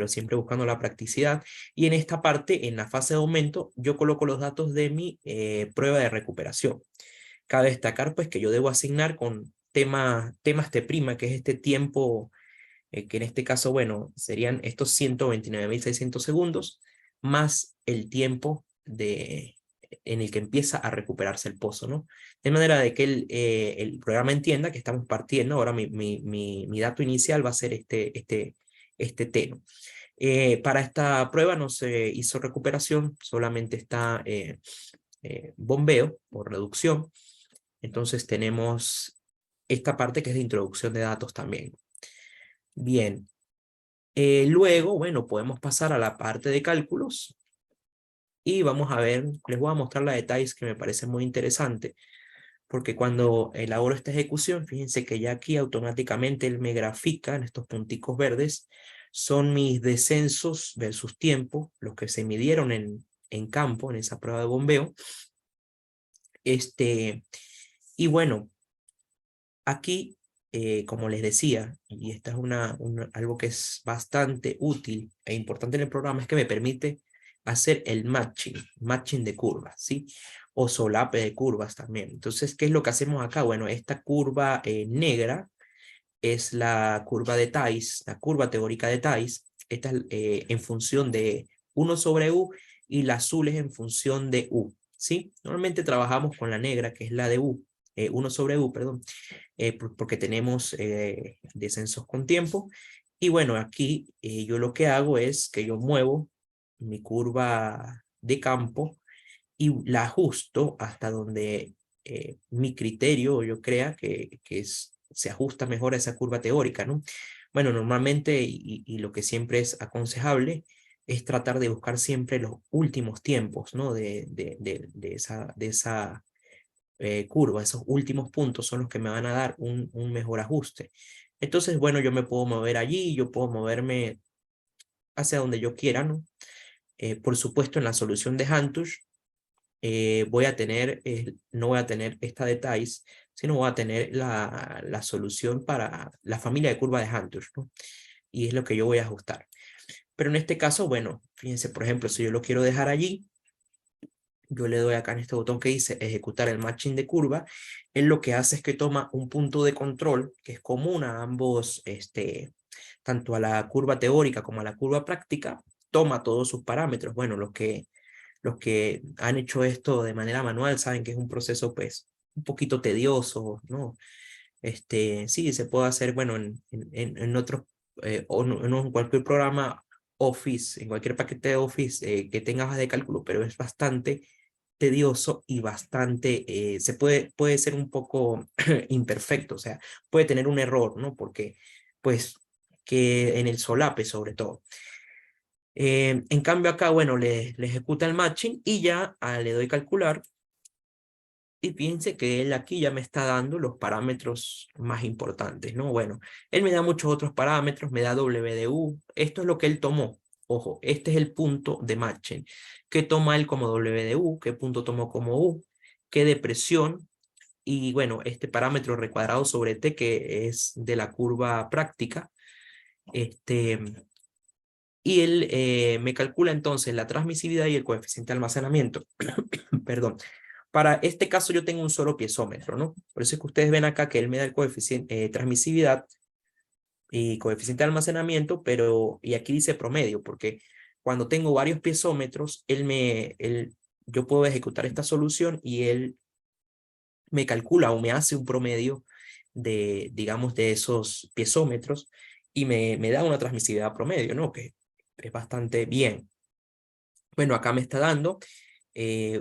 [SPEAKER 2] siempre buscando la practicidad. Y en esta parte, en la fase de aumento, yo coloco los datos de mi prueba de recuperación. Cabe destacar, pues, que yo debo asignar con temas T', que es este tiempo, que en este caso, bueno, serían estos 129.600 segundos, más el tiempo en el que empieza a recuperarse el pozo, ¿no? De manera de que el programa entienda que estamos partiendo, ahora mi dato inicial va a ser este T, ¿no? Para esta prueba no se hizo recuperación, solamente está bombeo o reducción. Entonces tenemos esta parte que es de introducción de datos también. Bien, luego, bueno, podemos pasar a la parte de cálculos y vamos a ver, les voy a mostrar la detalles que me parece muy interesante, porque cuando elaboro esta ejecución, fíjense que ya aquí automáticamente él me grafica en estos punticos verdes, son mis descensos versus tiempo, los que se midieron en campo, en esa prueba de bombeo. Y bueno, aquí, como les decía, y esta es algo que es bastante útil e importante en el programa, es que me permite hacer el matching de curvas, ¿sí? O solape de curvas también. Entonces, ¿qué es lo que hacemos acá? Bueno, esta curva negra es la curva de Thais, la curva teórica de Thais. Esta es en función de 1 sobre U, y la azul es en función de U, ¿sí? Normalmente trabajamos con la negra, que es la de U, 1 sobre U, perdón, porque tenemos descensos con tiempo. Y bueno, aquí yo lo que hago es que yo muevo mi curva de campo y la ajusto hasta donde mi criterio, yo crea se ajusta mejor a esa curva teórica, ¿no? Bueno, normalmente, y lo que siempre es aconsejable, es tratar de buscar siempre los últimos tiempos, ¿no? de esa curva. Esos últimos puntos son los que me van a dar un mejor ajuste. Entonces, bueno, yo me puedo mover allí, yo puedo moverme hacia donde yo quiera, ¿no? Por supuesto, en la solución de Hantush voy a tener, no voy a tener esta de Thais, sino voy a tener la solución para la familia de curva de Hantush, ¿no? Y es lo que yo voy a ajustar. Pero en este caso, bueno, fíjense, por ejemplo, si yo lo quiero dejar allí, yo le doy acá en este botón que dice ejecutar el matching de curva. Él lo que hace es que toma un punto de control que es común a ambos, tanto a la curva teórica como a la curva práctica, toma todos sus parámetros. Bueno, los que han hecho esto de manera manual saben que es un proceso pues un poquito tedioso, ¿no? Sí, se puede hacer, bueno, en otros, o no, en cualquier programa Office, en cualquier paquete de Office que tenga hojas de cálculo, pero es bastante tedioso y bastante, puede ser un poco imperfecto, o sea, puede tener un error, ¿no? Porque, pues, que en el solape sobre todo. En cambio acá, bueno, le ejecuta el matching y ya le doy calcular. Y fíjense que él aquí ya me está dando los parámetros más importantes, ¿no? Bueno, él me da muchos otros parámetros, me da WDU. Esto es lo que él tomó. Ojo, este es el punto de matching. ¿Qué toma él como WDU? ¿Qué punto tomó como U? ¿Qué depresión? Y bueno, este parámetro recuadrado sobre T, que es de la curva práctica. Y él me calcula entonces la transmisividad y el coeficiente de almacenamiento. Perdón. Para este caso yo tengo un solo piezómetro, ¿no? Por eso es que ustedes ven acá que él me da el coeficiente transmisividad y coeficiente de almacenamiento, pero, y aquí dice promedio, porque cuando tengo varios piezómetros, yo puedo ejecutar esta solución y él me calcula o me hace un promedio de, digamos, de esos piezómetros y me da una transmisividad promedio, ¿no? Que es bastante bien. Bueno, acá me está dando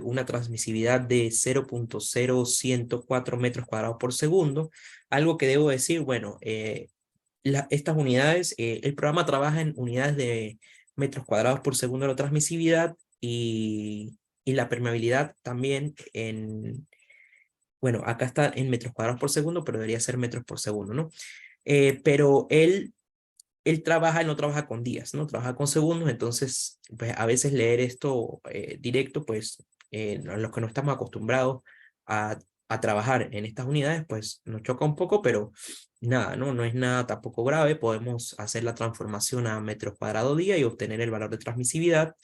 [SPEAKER 2] una transmisividad de 0.0104 metros cuadrados por segundo. Algo que debo decir, bueno, estas unidades, el programa trabaja en unidades de metros cuadrados por segundo la transmisividad y la permeabilidad también bueno, acá está en metros cuadrados por segundo, pero debería ser metros por segundo, ¿no? Pero él no trabaja con días, ¿no? Trabaja con segundos, entonces, pues a veces leer esto directo, pues a los que no estamos acostumbrados a trabajar en estas unidades, pues nos choca un poco, pero nada, ¿no? No es nada tampoco grave, podemos hacer la transformación a metros cuadrados día y obtener el valor de transmisividad.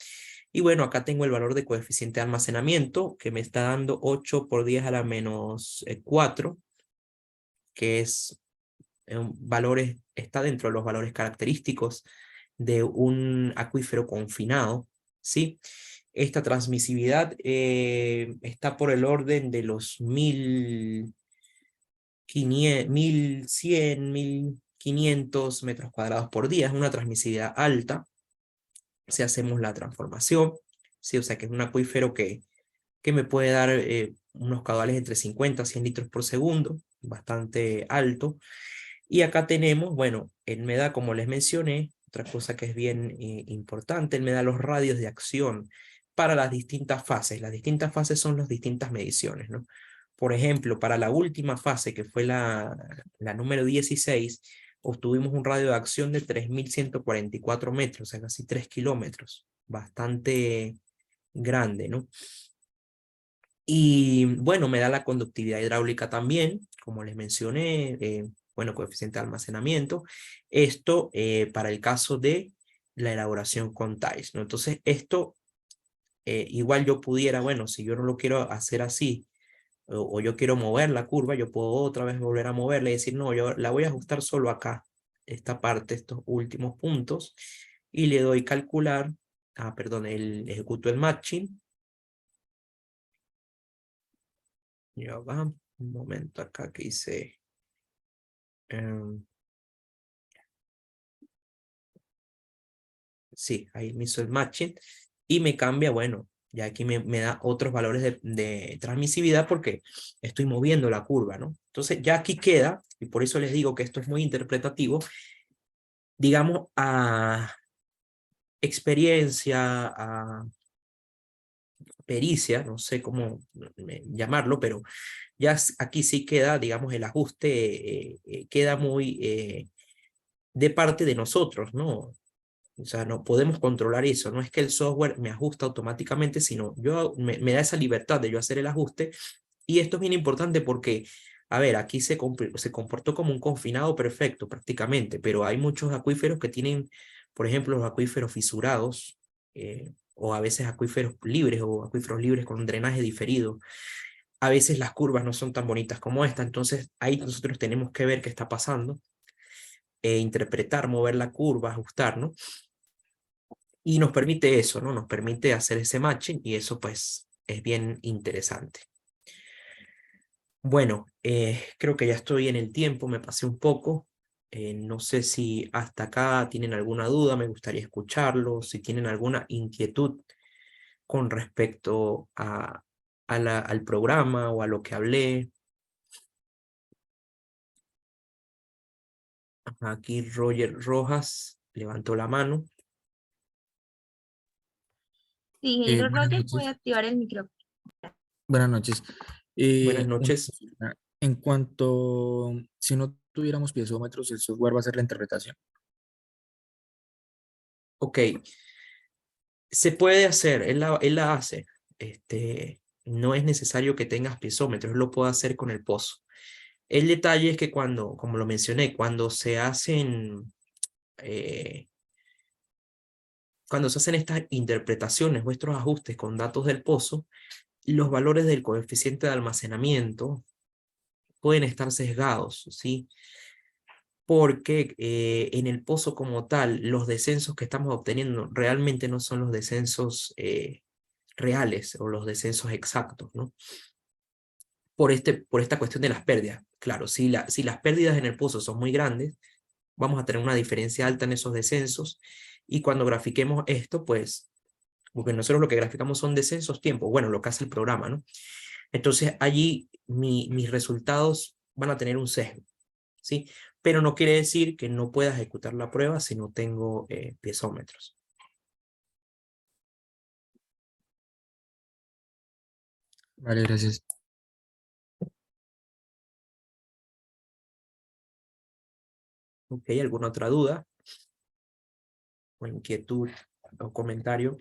[SPEAKER 2] Y bueno, acá tengo el valor de coeficiente de almacenamiento, que me está dando 8 por 10 a la menos 4, que es valores, está dentro de los valores característicos de un acuífero confinado, ¿sí? Esta transmisividad está por el orden de los 1100, 1500 metros cuadrados por día. Es una transmisividad alta si hacemos la transformación, ¿sí? O sea que es un acuífero que me puede dar unos caudales entre 50 a 100 litros por segundo, bastante alto. Y acá tenemos, bueno, él me da, como les mencioné, otra cosa que es bien importante, él me da los radios de acción para las distintas fases. Las distintas fases son las distintas mediciones, ¿no? Por ejemplo, para la última fase, que fue la número 16, obtuvimos un radio de acción de 3144 metros, o sea, casi 3 kilómetros. Bastante grande, ¿no? Y bueno, me da la conductividad hidráulica también, como les mencioné, bueno, coeficiente de almacenamiento. Esto para el caso de la elaboración con TIES, ¿no? Entonces, esto igual yo pudiera, bueno, si yo no lo quiero hacer así, o yo quiero mover la curva, yo puedo otra vez volver a moverla y decir, no, yo la voy a ajustar solo acá, esta parte, estos últimos puntos, y le doy calcular, perdón, ejecuto el matching. Ya va, un momento acá que hice. Sí, ahí me hizo el matching y me cambia, bueno, ya aquí me da otros valores de transmisividad porque estoy moviendo la curva, ¿no? Entonces ya aquí queda, y por eso les digo que esto es muy interpretativo, digamos, experiencia, pericia, no sé cómo llamarlo, pero ya aquí sí queda, digamos, el ajuste queda muy de parte de nosotros, ¿no? O sea, no podemos controlar eso, no es que el software me ajusta automáticamente, sino me da esa libertad de yo hacer el ajuste. Y esto es bien importante porque, a ver, aquí se comportó como un confinado perfecto prácticamente, pero hay muchos acuíferos que tienen, por ejemplo, los acuíferos fisurados, o a veces acuíferos libres o acuíferos libres con un drenaje diferido. A veces las curvas no son tan bonitas como esta, entonces ahí nosotros tenemos que ver qué está pasando, interpretar, mover la curva, ajustar, ¿no? Y nos permite eso, ¿no? Nos permite hacer ese matching y eso pues es bien interesante. Bueno, creo que ya estoy en el tiempo, me pasé un poco. No sé si hasta acá tienen alguna duda, me gustaría escucharlo, si tienen alguna inquietud con respecto al programa o a lo que hablé. Ajá, aquí Roger Rojas levantó la mano.
[SPEAKER 1] Sí, ingeniero
[SPEAKER 3] Buenas
[SPEAKER 1] Roger puede
[SPEAKER 3] noches.
[SPEAKER 1] activar el micrófono.
[SPEAKER 3] Buenas noches.
[SPEAKER 2] Buenas
[SPEAKER 3] Una
[SPEAKER 2] noches.
[SPEAKER 3] consulta. En cuanto, si no tuviéramos piezómetros, el software va a hacer la interpretación.
[SPEAKER 2] Ok, se puede hacer, él la hace. No es necesario que tengas piezómetros, él lo puede hacer con el pozo. El detalle es que cuando, como lo mencioné, eh, cuando se hacen estas interpretaciones, vuestros ajustes con datos del pozo, los valores del coeficiente de almacenamiento pueden estar sesgados, ¿sí? Porque en el pozo como tal, los descensos que estamos obteniendo realmente no son los descensos reales o los descensos exactos, ¿no? Por esta cuestión de las pérdidas. Claro, si las pérdidas en el pozo son muy grandes, vamos a tener una diferencia alta en esos descensos, y cuando grafiquemos esto, pues, porque nosotros lo que graficamos son descensos, tiempo, bueno, lo que hace el programa, ¿no? Entonces allí mis resultados van a tener un sesgo, ¿sí? Pero no quiere decir que no pueda ejecutar la prueba si no tengo piezómetros.
[SPEAKER 3] Vale, gracias.
[SPEAKER 2] ¿Ok? ¿Alguna otra duda o inquietud o comentario?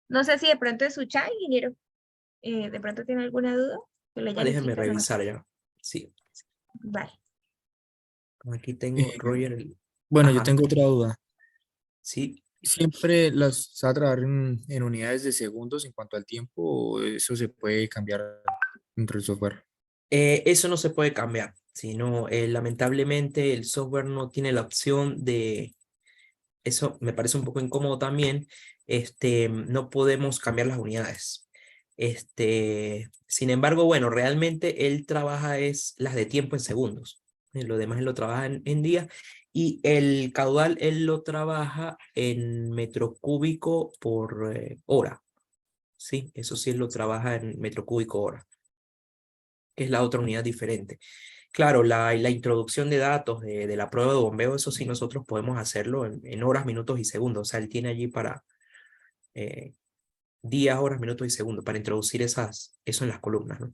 [SPEAKER 1] No sé si de pronto es su chat, ingeniero, de pronto tiene alguna duda que le haya
[SPEAKER 2] Déjenme
[SPEAKER 1] necesitado más.
[SPEAKER 2] revisar ya. Sí,
[SPEAKER 1] Vale.
[SPEAKER 2] aquí tengo
[SPEAKER 3] Eh,
[SPEAKER 2] Roger.
[SPEAKER 3] bueno, yo
[SPEAKER 2] Ajá,
[SPEAKER 3] tengo otra duda.
[SPEAKER 2] sí.
[SPEAKER 3] ¿Siempre se va a trabajar en unidades de segundos en cuanto al tiempo o eso se puede cambiar dentro del software?
[SPEAKER 2] Eso no se puede cambiar, sino lamentablemente el software no tiene la opción de, eso me parece un poco incómodo también, no podemos cambiar las unidades. Sin embargo, bueno, realmente él trabaja es las de tiempo en segundos. Lo demás él lo trabaja en días, y el caudal él lo trabaja en metro cúbico por hora. Sí, eso sí él lo trabaja en metro cúbico hora, que es la otra unidad diferente. Claro, la introducción de datos de la prueba de bombeo, eso sí nosotros podemos hacerlo en horas, minutos y segundos. O sea, él tiene allí para eh, días, horas, minutos y segundos para introducir eso en las columnas, ¿no?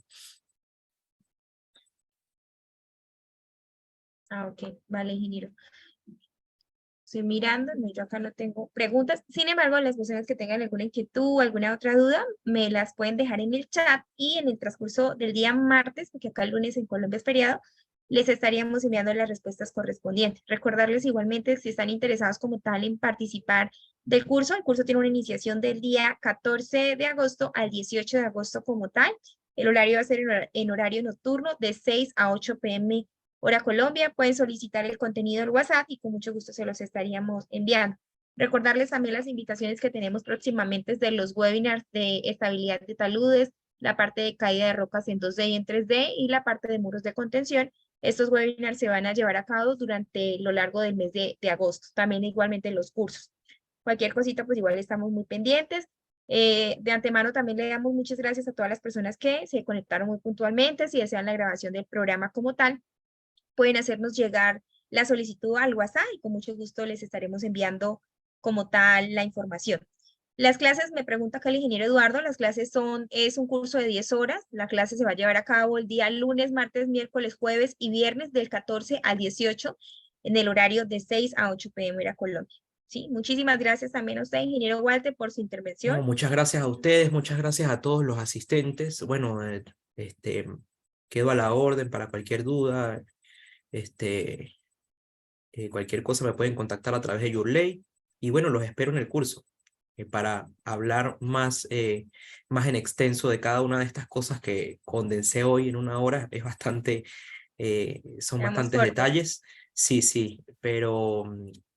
[SPEAKER 1] Ah, ok, vale, ingeniero. Estoy mirando, no, yo acá no tengo preguntas. Sin embargo, las personas que tengan alguna inquietud, alguna otra duda, me las pueden dejar en el chat y en el transcurso del día martes, porque acá el lunes en Colombia es feriado, les estaríamos enviando las respuestas correspondientes. Recordarles igualmente, si están interesados como tal en participar del curso, el curso tiene una iniciación del día 14 de agosto al 18 de agosto como tal. El horario va a ser en horario nocturno de 6 a 8 p.m. Hora Colombia. Pueden solicitar el contenido al WhatsApp y con mucho gusto se los estaríamos enviando. Recordarles también las invitaciones que tenemos próximamente de los webinars de estabilidad de taludes, la parte de caída de rocas en 2D y en 3D y la parte de muros de contención. Estos webinars se van a llevar a cabo durante lo largo del mes de agosto. También igualmente los cursos. Cualquier cosita, pues igual estamos muy pendientes. De antemano también le damos muchas gracias a todas las personas que se conectaron muy puntualmente. Si desean la grabación del programa como tal, pueden hacernos llegar la solicitud al WhatsApp y con mucho gusto les estaremos enviando como tal la información. Las clases, me pregunta acá el ingeniero Eduardo, las clases es un curso de 10 horas. La clase se va a llevar a cabo el día lunes, martes, miércoles, jueves y viernes del 14 al 18 en el horario de 6 a 8 p.m. hora Colombia. Sí, muchísimas gracias también a usted, ingeniero Walter, por su intervención.
[SPEAKER 2] No, muchas gracias a ustedes, muchas gracias a todos los asistentes. Bueno, quedo a la orden para cualquier duda. Cualquier cosa me pueden contactar a través de YourLay. Y bueno, los espero en el curso para hablar más en extenso de cada una de estas cosas que condensé hoy en una hora. Son
[SPEAKER 1] Estamos
[SPEAKER 2] bastantes
[SPEAKER 1] cortos.
[SPEAKER 2] detalles. Sí, sí, pero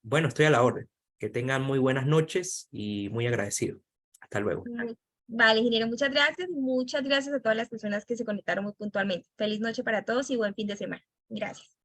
[SPEAKER 2] bueno, estoy a la orden. Que tengan muy buenas noches y muy agradecido. Hasta luego.
[SPEAKER 1] Vale, ingeniero, muchas gracias. Muchas gracias a todas las personas que se conectaron muy puntualmente. Feliz noche para todos y buen fin de semana. Gracias.